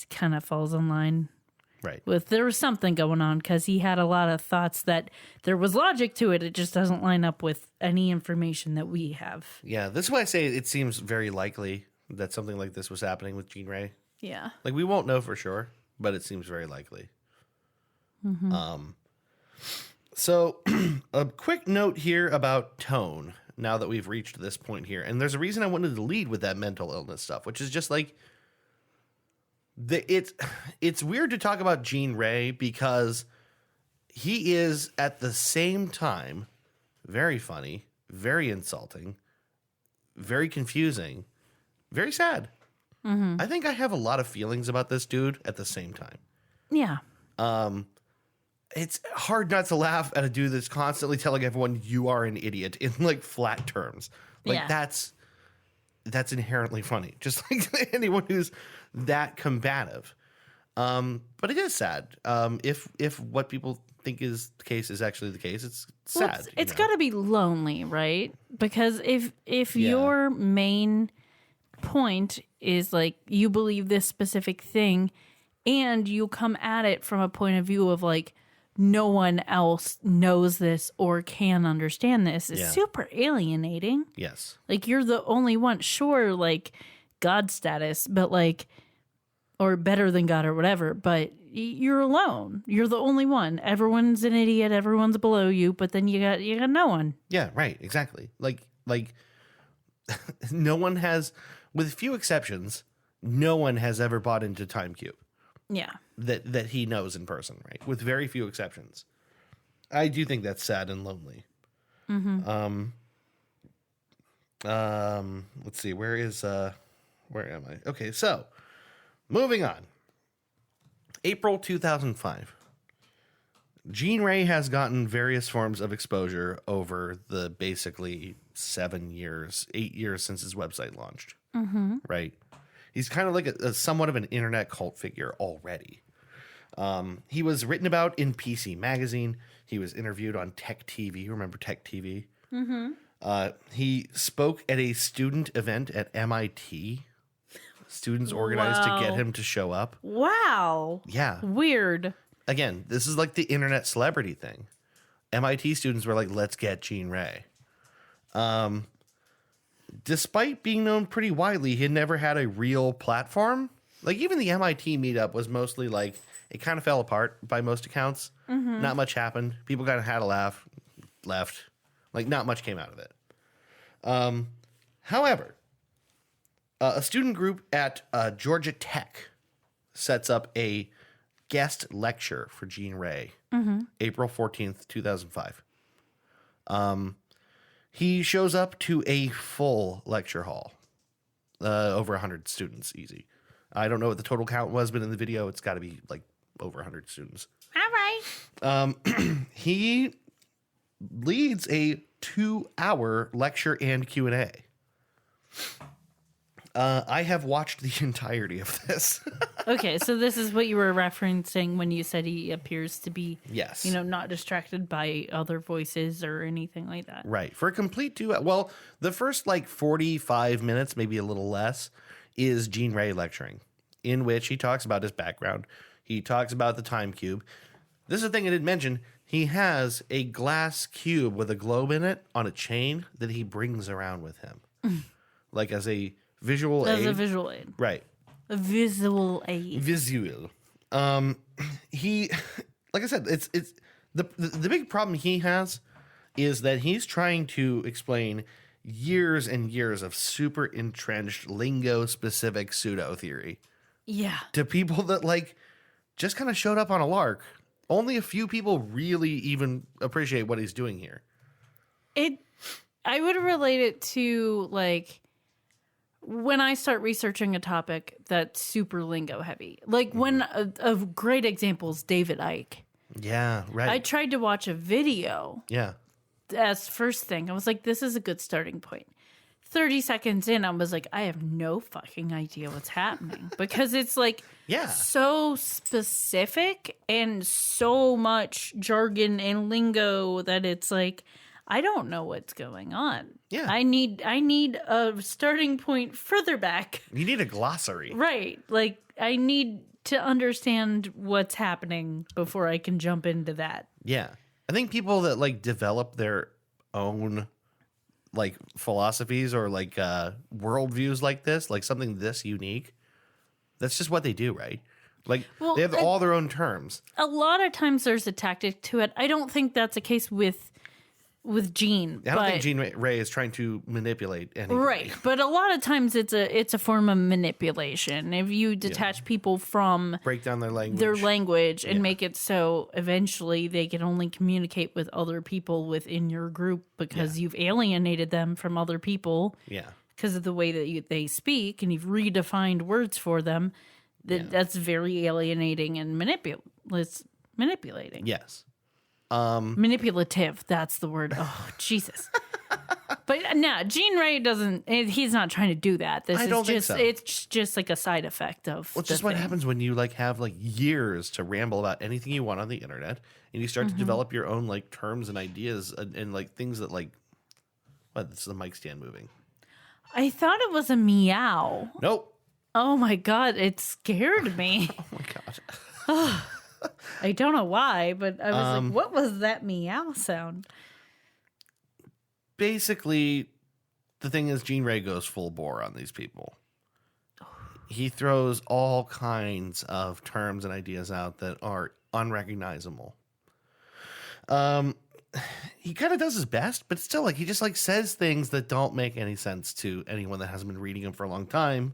kind of falls in line Right. with there was something going on because he had a lot of thoughts that there was logic to it. It just doesn't line up with any information that we have. Yeah. This is why I say it seems very likely that something like this was happening with Jean Ray. Yeah. Like, we won't know for sure, but it seems very likely. So a quick note here about tone now that we've reached this point here. And there's a reason I wanted to lead with that mental illness stuff, which is just like, it's weird to talk about Jean Ray because he is at the same time very funny, very insulting, very confusing, very sad. I think I have a lot of feelings about this dude at the same time. Yeah. It's hard not to laugh at a dude that's constantly telling everyone you are an idiot in like flat terms. Like Yeah. that's inherently funny. Just like anyone who's that combative. But it is sad. If what people think is the case is actually the case, it's Well, sad. it's got to be lonely, right? Because if your main point is like you believe this specific thing and you come at it from a point of view of like no one else knows this or can understand this, it's Yeah. super alienating. Yes. Like you're the only one, sure, like God status, but like, or better than God or whatever, but you're alone. You're the only one. Everyone's an idiot. Everyone's below you, but then you got no one. Yeah, right. Exactly. Like no one has, with few exceptions, no one has ever bought into Time Cube Yeah. that he knows in person, right? With very few exceptions. I do think that's sad and lonely. Let's see, where am I? Okay, so moving on. April 2005. Jean Ray has gotten various forms of exposure over the basically 8 years since his website launched. Right? He's kind of like a somewhat of an internet cult figure already. He was written about in PC Magazine. He was interviewed on Tech TV. Remember Tech TV? He spoke at a student event at MIT. Students organized to get Wow. him to show up. Wow. Yeah. Weird. Again, this is like the internet celebrity thing. MIT students were like, let's get Jean Ray. Despite being known pretty widely, he had never had a real platform. Like even the MIT meetup was mostly like, it kind of fell apart by most accounts. Not much happened. People kind of had a laugh, left. Like not much came out of it. However, a student group at Georgia Tech sets up a guest lecture for Jean Ray, April 14th, 2005. He shows up to a full lecture hall, over 100 students, easy. I don't know what the total count was, but in the video, it's got to be like over 100 students. All right. He leads a 2-hour lecture and Q&A. I have watched the entirety of this. Okay, so this is what you were referencing when you said he appears to be, Yes. not distracted by other voices or anything like that. Right. For a complete 2, well, the first like 45 minutes, maybe a little less, is Jean Ray lecturing, in which he talks about his background. He talks about the time cube. This is the thing I didn't mention. He has a glass cube with a globe in it on a chain that he brings around with him. Like as a visual As aid. a visual aid. Right. A visual aid. Visual. He, like I said, it's the big problem he has is that he's trying to explain years and years of super entrenched lingo specific pseudo theory Yeah. to people that like just kind of showed up on a lark. Only a few people really even appreciate what he's doing here. I would relate it to like when I start researching a topic that's super lingo heavy. Like when a great example is David Icke. Yeah, right. I tried to watch a video yeah. as first thing. I was like, this is a good starting point. 30 seconds in, I was like, I have no fucking idea what's happening because it's like Yeah. so specific and so much jargon and lingo that it's like, I don't know what's going on. Yeah. I need a starting point further back. You need a glossary. Right. Like I need to understand what's happening before I can jump into that. Yeah. I think people that like develop their own like philosophies or like worldviews like this, like something this unique. That's just what they do, right? Like Well, they have all their own terms. A lot of times there's a tactic to it. I don't think that's the case with Gene. I don't think Jean Ray is trying to manipulate anybody. Right, but a lot of times it's a form of manipulation. If you detach people from Break down their language. and make it so eventually they can only communicate with other people within your group because you've alienated them from other people Yeah. because of the way that they speak, and you've redefined words for them. That's very alienating and manipulating. Yes. Manipulative. That's the word. Oh, Jesus. But no, Gene Ray doesn't. He's not trying to do that. This I is don't think just. so. It's just like a side effect of. Well, it's the just what thing. happens when you like have like years to ramble about anything you want on the internet, and you start to develop your own like terms and ideas and like things that like. What? This is the mic stand moving. I thought it was a meow. Nope. Oh my god! It scared me. Oh my god. I don't know why, but I was like, "What was that meow sound?" Basically, the thing is, Gene Ray goes full bore on these people. He throws all kinds of terms and ideas out that are unrecognizable. He kind of does his best, but still, like he just like says things that don't make any sense to anyone that hasn't been reading him for a long time.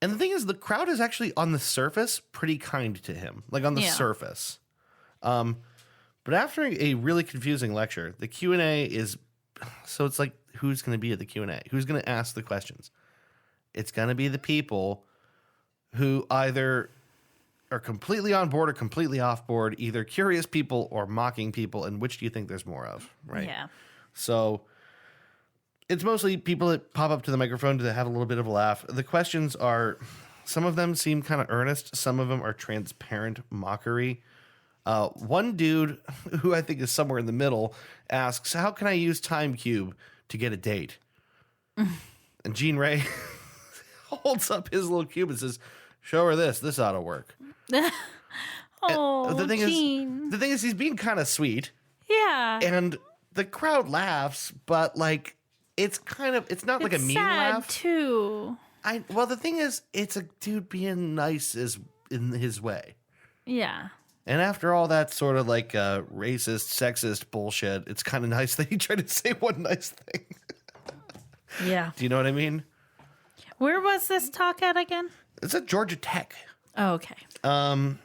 And the thing is, the crowd is actually on the surface pretty kind to him, like on the surface. But after a really confusing lecture, the Q&A is so it's like who's going to be at the Q&A? Who's going to ask the questions? It's going to be the people who either are completely on board or completely off board, either curious people or mocking people. And which do you think there's more of? Right. Yeah. So it's mostly people that pop up to the microphone to have a little bit of a laugh. The questions are, some of them seem kind of earnest. Some of them are transparent mockery. One dude, who I think is somewhere in the middle, asks, how can I use Time Cube to get a date? And Gene Ray holds up his little cube and says, show her this. This ought to work. Oh, the thing Gene. is, he's being kind of sweet. Yeah. And the crowd laughs, but like, it's not like a mean sad laugh. too. Well, the thing is, it's a dude being nice in his way. Yeah. And after all that sort of like racist, sexist bullshit, it's kind of nice that he tried to say one nice thing. Yeah. Do you know what I mean? Where was this talk at again? It's at Georgia Tech. Oh, okay. I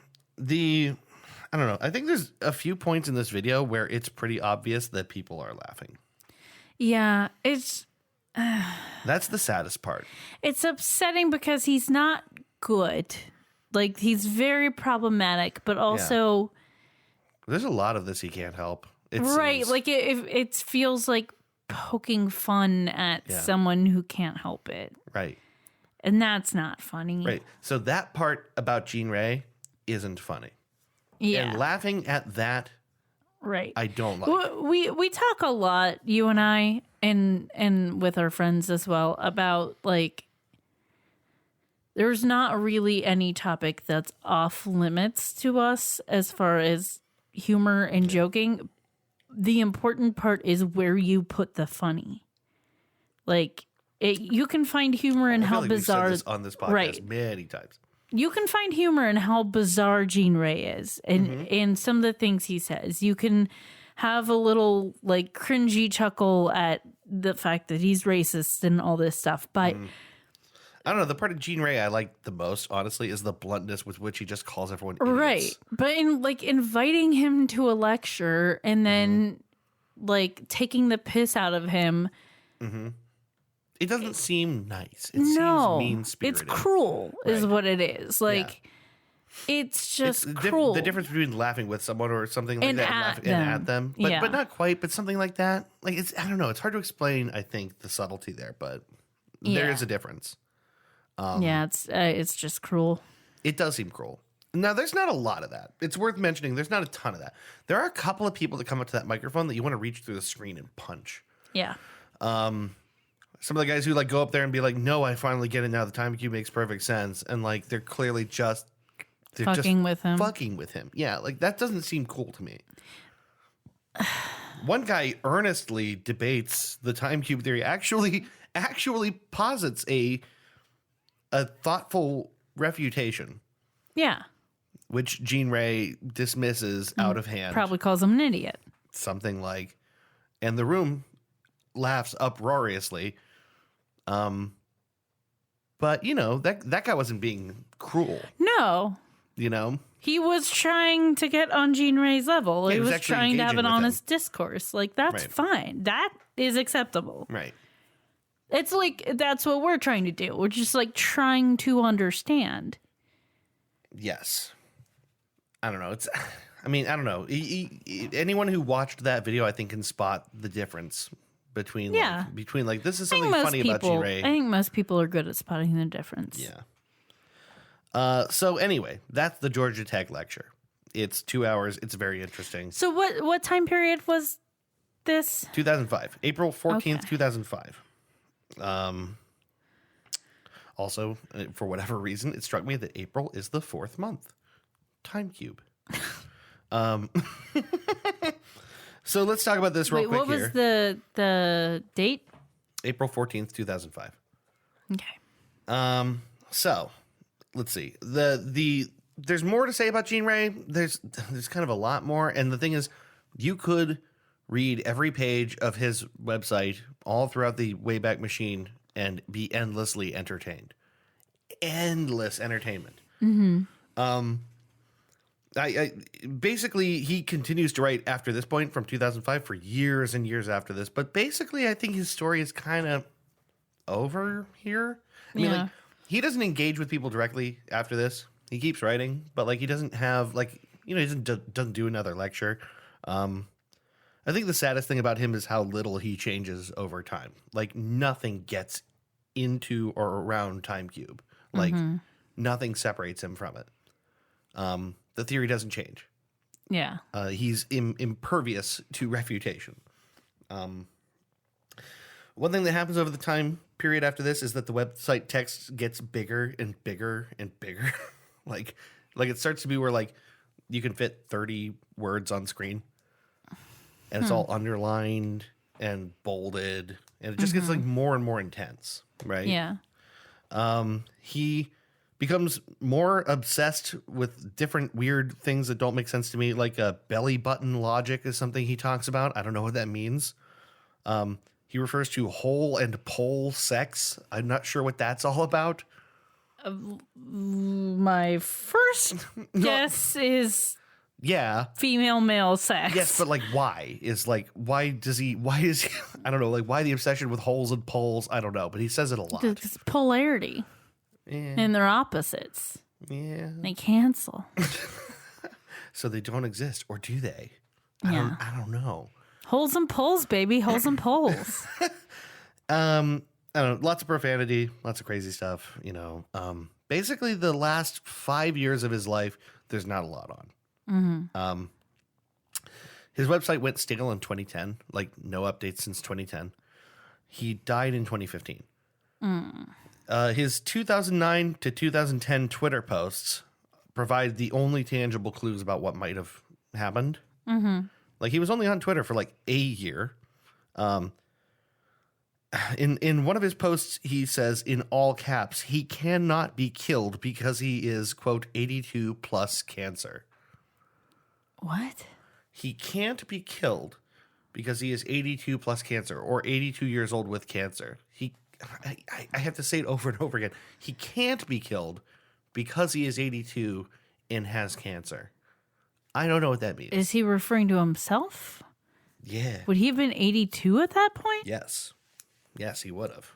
don't know. I think there's a few points in this video where it's pretty obvious that people are laughing. Yeah, it's That's the saddest part. upsetting because he's not good. Like he's very problematic, but also There's a lot of this he can't help. It right. seems. Like it feels like poking fun at someone who can't help it, Right. and that's not funny. Right. So that part about Gene Ray isn't funny. Yeah. And laughing at that, Right. I don't like. We talk a lot, you and I, and with our friends as well, about like there's not really any topic that's off limits to us as far as humor and joking. The important part is where you put the funny. Like you can find humor in I feel how like bizarre we've said this on this podcast right. many times. You can find humor in how bizarre Gene Ray is and some of the things he says. You can have a little like cringy chuckle at the fact that he's racist and all this stuff. But I don't know. The part of Gene Ray I like the most, honestly, is the bluntness with which he just calls everyone idiots. right. But in like inviting him to a lecture and then like taking the piss out of him. It doesn't seem nice. It No, seems mean-spirited. it's cruel is Right. what it is. Like it's just cruel. The difference between laughing with someone or something like And that at and at them. But, Yeah. but not quite, but something like that. Like it's I don't know. It's hard to explain, I think, the subtlety there, but there Yeah. is a difference. Yeah, it's just cruel. It does seem cruel. Now, there's not a lot of that. It's worth mentioning. There's not a ton of that. There are a couple of people that come up to that microphone that you want to reach through the screen and punch. Yeah. Some of the guys who like go up there and be like, "No, I finally get it now. The time cube makes perfect sense," and like they're clearly just Fucking with him. Fucking with him. Yeah, like that doesn't seem cool to me. One guy earnestly debates the time cube theory. Actually posits a thoughtful refutation, Yeah. which Jean Ray dismisses out of hand. Probably calls him an idiot. Something like, and the room laughs uproariously. But you know, that guy wasn't being cruel, No. you know? He was trying to get on Jean Ray's level. Yeah, he he was was actually trying to have engaging an with him. honest discourse. Like, that's Right. fine. That is acceptable. Right. It's like, that's what we're trying to do. We're just like trying to understand. Yes. I don't know. I don't know. Anyone who watched that video, I think, can spot the difference between, Yeah. like, this is I think something funny about Jean Ray. I think most people are good at spotting the difference. Yeah. So anyway, that's the Georgia Tech lecture. It's 2 hours. It's very interesting. So what time period was this? 2005, April 14th, Okay. 2005. Also, for whatever reason, it struck me that April is the 4th month. Time cube. So let's talk about this real Wait, quick what was here. the date? April 14th, 2005. Okay. So let's see. There's more to say about Jean Ray. There's kind of a lot more. And the thing is, you could read every page of his website all throughout the Wayback Machine and be endlessly entertained. Endless entertainment. I basically, he continues to write after this point from 2005 for years and years after this. But basically, I think his story is kind of over here. I mean, Yeah. like, he doesn't engage with people directly after this. He keeps writing, but like, he doesn't have like, you know, he doesn't do another lecture. I think the saddest thing about him is how little he changes over time. Like, nothing gets into or around Time Cube. Like, nothing separates him from it. The theory doesn't change. Yeah. He's impervious to refutation. One thing that happens over the time period after this is that the website text gets bigger and bigger and bigger. like it starts to be where like you can fit 30 words on screen, and it's all underlined and bolded, and it just gets like more and more intense, right? Yeah. He becomes more obsessed with different weird things that don't make sense to me, like a belly button logic is something he talks about. I don't know what that means. He refers to hole and pole sex. I'm not sure what that's all about. My first guess is Yeah. female male sex. Yes, but like why? Why is he I don't know, like why the obsession with holes and poles? I don't know, but he says it a lot. It's polarity. Yeah. And they're opposites. Yeah. They cancel. So they don't exist, or do they? Yeah. I don't know. Holes and poles, baby. Holes and poles. I don't know, lots of profanity, lots of crazy stuff, you know. Basically the last 5 years of his life, there's not a lot on. His website went stale in 2010, like no updates since 2010. He died in 2015. His 2009 to 2010 Twitter posts provide the only tangible clues about what might have happened. Like he was only on Twitter for like a year. In one of his posts, he says in all caps, he cannot be killed because he is, quote, 82 plus cancer. What? He can't be killed because he is 82 plus cancer or 82 years old with cancer. I have to say it over and over again. He can't be killed because he is 82 and has cancer. I don't know what that means. Is he referring to himself? Yeah. Would he have been 82 at that point? Yes. Yes, he would have.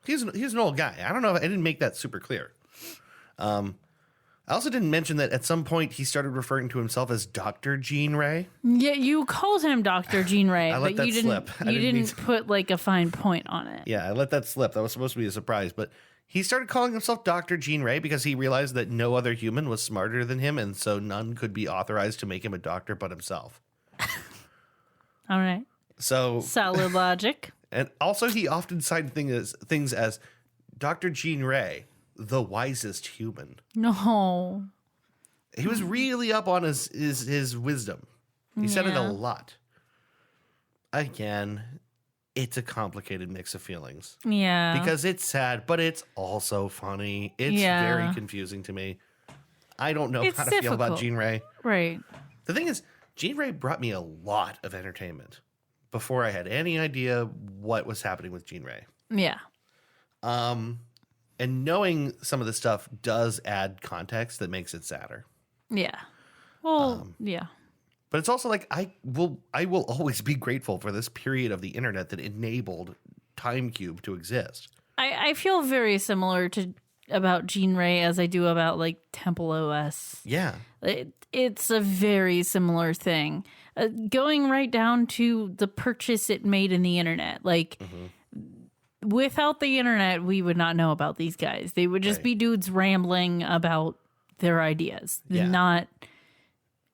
He's an old guy. I don't know. I didn't make that super clear. I also didn't mention that at some point he started referring to himself as Dr. Jean Ray. Yeah, you called him Dr. Jean Ray, I let but that you didn't. slip. I You didn't mean didn't put like a fine point on it. Yeah, I let that slip. That was supposed to be a surprise. But he started calling himself Dr. Jean Ray because he realized that no other human was smarter than him, and so none could be authorized to make him a doctor but himself. All right, So, solid logic. and also he often cited things as Dr. Jean Ray, the wisest human. No, He was really up on his wisdom. He said it a Yeah. lot. again, it's a complicated mix of feelings Yeah. because it's sad, but it's also funny. It's very confusing to me. I don't know It's how to feel about difficult. Jean Ray. Right. The thing is, Jean Ray brought me a lot of entertainment before I had any idea what was happening with Jean Ray. Yeah. And knowing some of the stuff does add context that makes it sadder. Yeah. Well, yeah. But it's also like I will always be grateful for this period of the internet that enabled TimeCube to exist. I feel very similar to about Jean Ray as I do about like Temple OS. Yeah. It's a very similar thing. Going right down to the purchase it made in the internet. Like, without the internet, we would not know about these guys. They would just Right. be dudes rambling about their ideas, Yeah. not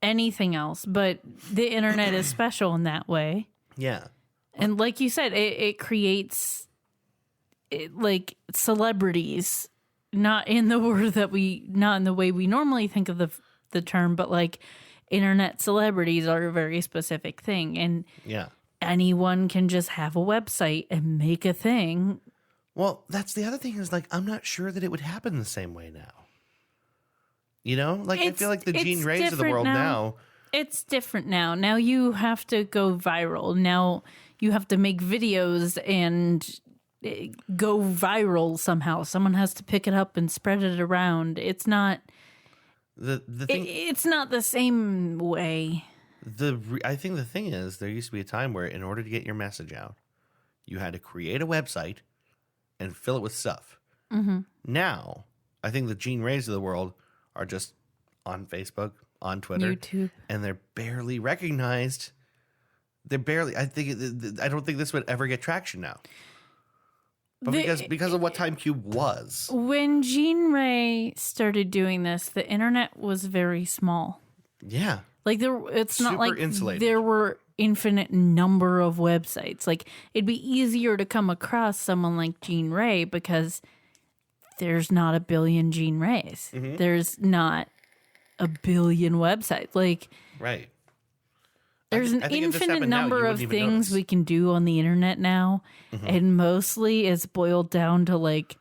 anything else. But the internet is special in that way. Yeah. And like you said, it creates like celebrities, not in the word that not in the way we normally think of the term, but like internet celebrities are a very specific thing. And Yeah. anyone can just have a website and make a thing. Well, that's the other thing is like I'm not sure that it would happen the same way now. You know? Like I feel like the It's Jean Rays of the different world now. It's different now. Now you have to go viral. Now you have to make videos and go viral somehow. Someone has to pick it up and spread it around. It's not The thing it's not the same way. I think the thing is there used to be a time where in order to get your message out, you had to create a website and fill it with stuff. Now, I think the Jean Rays of the world are just on Facebook, on Twitter, YouTube. and they're barely recognized. They're barely. I don't think this would ever get traction now. But because of what TimeCube was. When Jean Ray started doing this, the internet was very small. Yeah. Like it's not Super like insulated. there were infinite number of websites. Like it'd be easier to come across someone like Jean Ray because there's not a billion Jean Rays. Mm-hmm. There's not a billion websites. Like Right. there's I an think if this infinite happened now, number you of wouldn't even things notice. Mm-hmm. we can do on the internet now, and mostly it's boiled down to like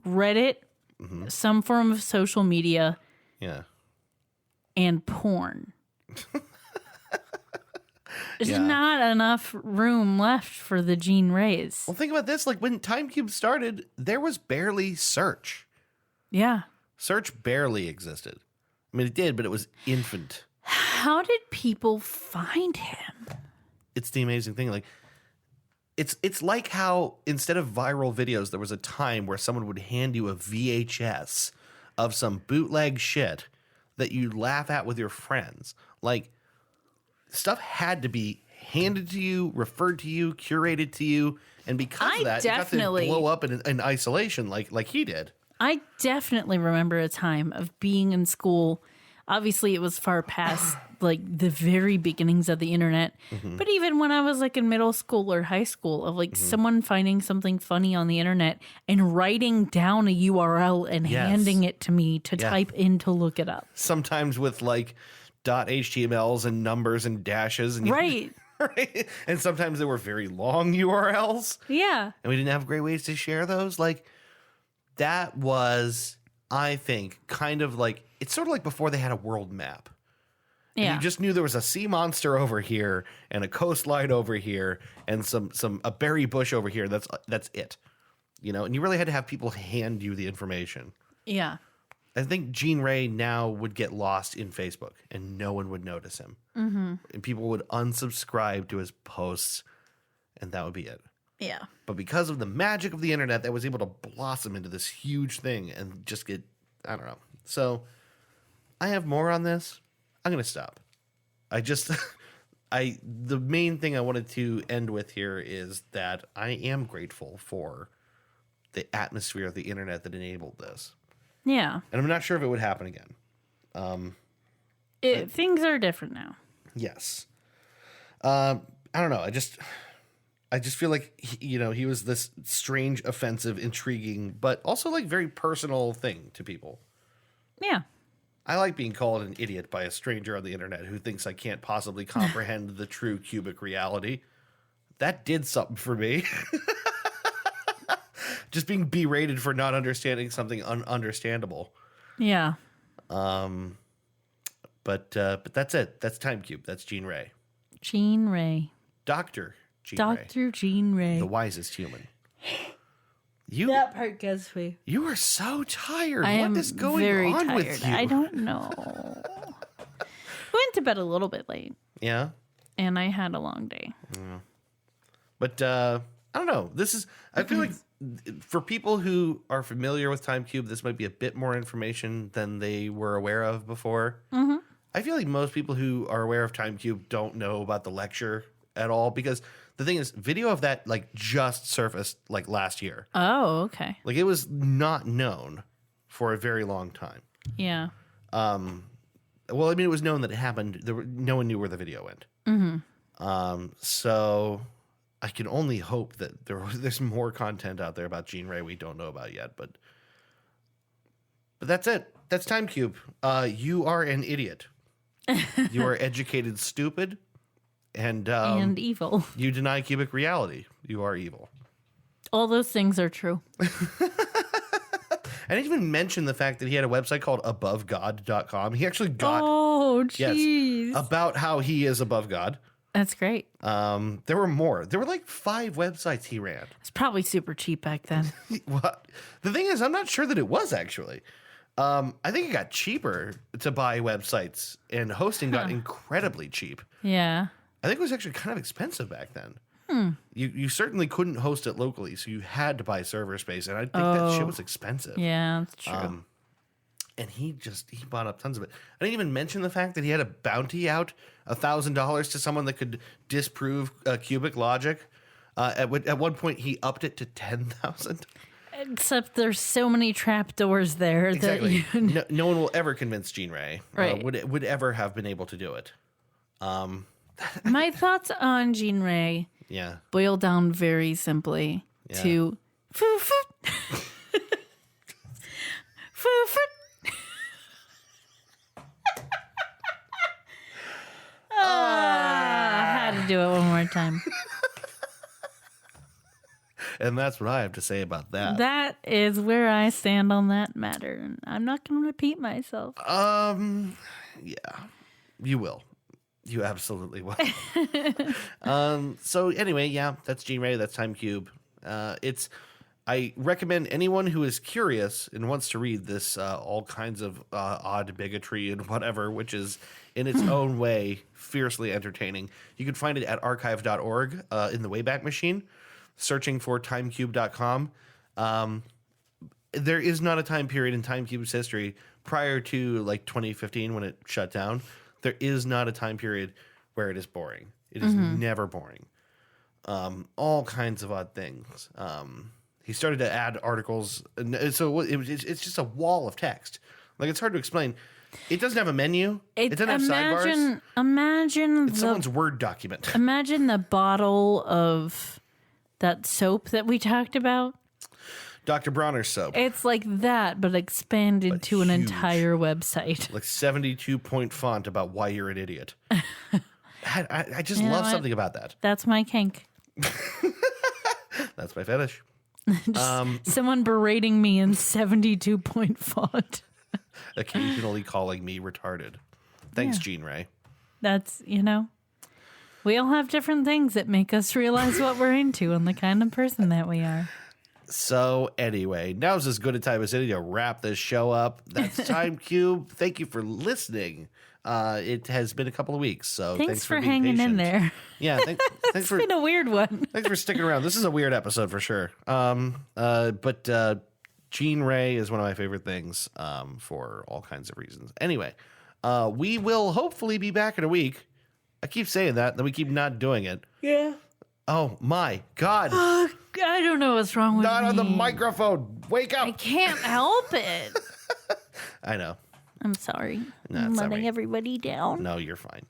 Reddit, Mm-hmm. some form of social media, Yeah. and porn. There's Yeah. not enough room left for the Jean Rays. Well, think about this. Like when TimeCube started, there was barely search. Yeah. Search barely existed. I mean, it did, but it was infant. How did people find him? It's the amazing thing. Like, it's like how instead of viral videos, there was a time where someone would hand you a VHS of some bootleg shit that you'd laugh at with your friends. Like, stuff had to be handed to you, referred to you, curated to you, and because I of that, it got definitely- to blow up in isolation, like he did. I definitely remember a time of being in school. Obviously, it was far past like the very beginnings of the internet. Mm-hmm. But even when I was like in middle school or high school, of like someone finding something funny on the internet and writing down a URL and Yes. handing it to me to Yeah. type in to look it up. Sometimes with like .htmls and numbers and dashes, and Right. right? And sometimes they were very long URLs. Yeah. And we didn't have great ways to share those. Like that was, I think, kind of like it's sort of like before they had a world map. And Yeah. you just knew there was a sea monster over here and a coastline over here and a berry bush over here. That's it. You know, and you really had to have people hand you the information. Yeah. I think Jean Ray now would get lost in Facebook and no one would notice him. Mm-hmm. And people would unsubscribe to his posts and that would be it. Yeah. But because of the magic of the internet, that was able to blossom into this huge thing and just get, I don't know. So I have more on this. I'm going to stop. The main thing I wanted to end with here is that I am grateful for the atmosphere of the internet that enabled this. Yeah. And I'm not sure if it would happen again. Things are different now. Yes. I don't know. I just feel like he was this strange, offensive, intriguing, but also like very personal thing to people. Yeah. I like being called an idiot by a stranger on the internet who thinks I can't possibly comprehend the true cubic reality. that did something for me. Just being berated for not understanding something ununderstandable. Yeah. But that's it. That's Time Cube. That's Jean Ray. Jean Ray. Dr. Jean Ray. Dr. Jean Ray. The wisest human. You That part gets me. you are so tired. I am what is going very on tired. with you? I don't know. I went to bed a little bit late, Yeah. and I had a long day. But I don't know. I feel like for people who are familiar with Time Cube, this might be a bit more information than they were aware of before. Mm-hmm. I feel like most people who are aware of Time Cube don't know about the lecture at all, because the thing is, video of that like just surfaced like last year. Oh, okay. Like it was not known for a very long time. Yeah. Well, I mean, it was known that it happened. No one knew where the video went. Mm-hmm. So I can only hope that there's more content out there about Jean Ray we don't know about yet. But that's it. That's Time Cube. You are an idiot. You are educated, stupid, and evil. you deny cubic reality. You are evil. All those things are true. I didn't even mention the fact that he had a website called abovegod.com. He actually got Oh, yes, jeez. about how he is above God. That's great. There were more. There were like 5 websites he ran. It's probably super cheap back then. What? The thing is, I'm not sure that it was actually. I think it got cheaper to buy websites, and hosting got incredibly cheap. Yeah. I think it was actually kind of expensive back then. You certainly couldn't host it locally, so you had to buy server space, and I think that shit was expensive. Yeah, that's true. And he bought up tons of it. I didn't even mention the fact that he had a bounty out $1,000 to someone that could disprove cubic logic. At one point, he upped it to 10,000. Except there's so many trapdoors there Exactly. that you... No one will ever convince Jean Ray. Right. Would ever have been able to do it. My thoughts on Jean Ray Yeah. boil down very simply Yeah. to foo-foot. Foo-foot. I had to do it one more time. And that's what I have to say about that. That is where I stand on that matter. And I'm not going to repeat myself. Yeah. You will. You absolutely will. So anyway, yeah, that's Jean Ray. That's Time Cube. I recommend anyone who is curious and wants to read this, all kinds of odd bigotry and whatever, which is in its own way fiercely entertaining. You can find it at archive.org in the Wayback Machine, searching for timecube.com. There is not a time period in Time Cube's history prior to like 2015 when it shut down. There is not a time period where it is boring. It is never boring. All kinds of odd things. He started to add articles, and so it's just a wall of text. Like, it's hard to explain. It doesn't have a menu. It doesn't have sidebars. Imagine It's someone's Word document. Imagine the bottle of that soap that we talked about. Dr. Bronner's soap. It's like that, but expanded to an huge. entire website. Like 72-point font about why you're an idiot. I just You know love what? something about that. That's my kink. That's my fetish. Someone berating me in 72-point font. Occasionally calling me retarded. Thanks, Yeah. Jean Ray. That's, we all have different things that make us realize what we're into and the kind of person that we are. So anyway, now's as good a time as any to wrap this show up. That's Time Cube. Thank you for listening. It has been a couple of weeks, so Thanks for being hanging in patient. there. Yeah, thanks It's for been a weird one. thanks for sticking around. This is a weird episode for sure. But Jean Ray is one of my favorite things for all kinds of reasons. Anyway, we will hopefully be back in a week. I keep saying that, then we keep not doing it. Yeah. Oh my God. I don't know what's wrong with Not me. on the microphone. Wake up. I can't help it. I know. I'm sorry. No, I'm it's all letting right. everybody down. No, you're fine.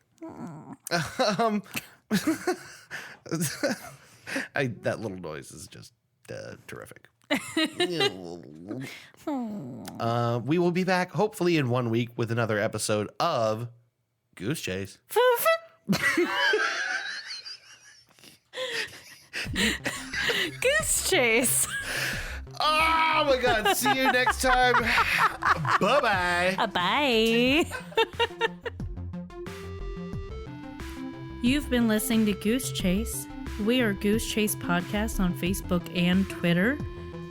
That little noise is just terrific. We will be back hopefully in 1 week with another episode of Goose Chase. Goose Chase. Oh my God. See you next time. Bye-bye. Bye. You've been listening to Goose Chase. We are Goose Chase Podcast on Facebook and Twitter.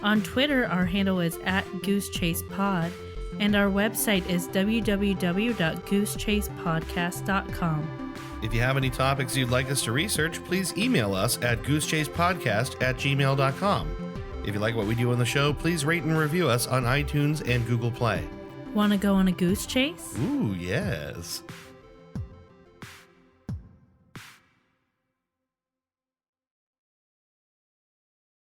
On Twitter, our handle is @GooseChasePod, and our website is www.goosechasepodcast.com. If you have any topics you'd like us to research, please email us at goosechasepodcast@gmail.com. If you like what we do on the show, please rate and review us on iTunes and Google Play. Want to go on a goose chase? Ooh, yes.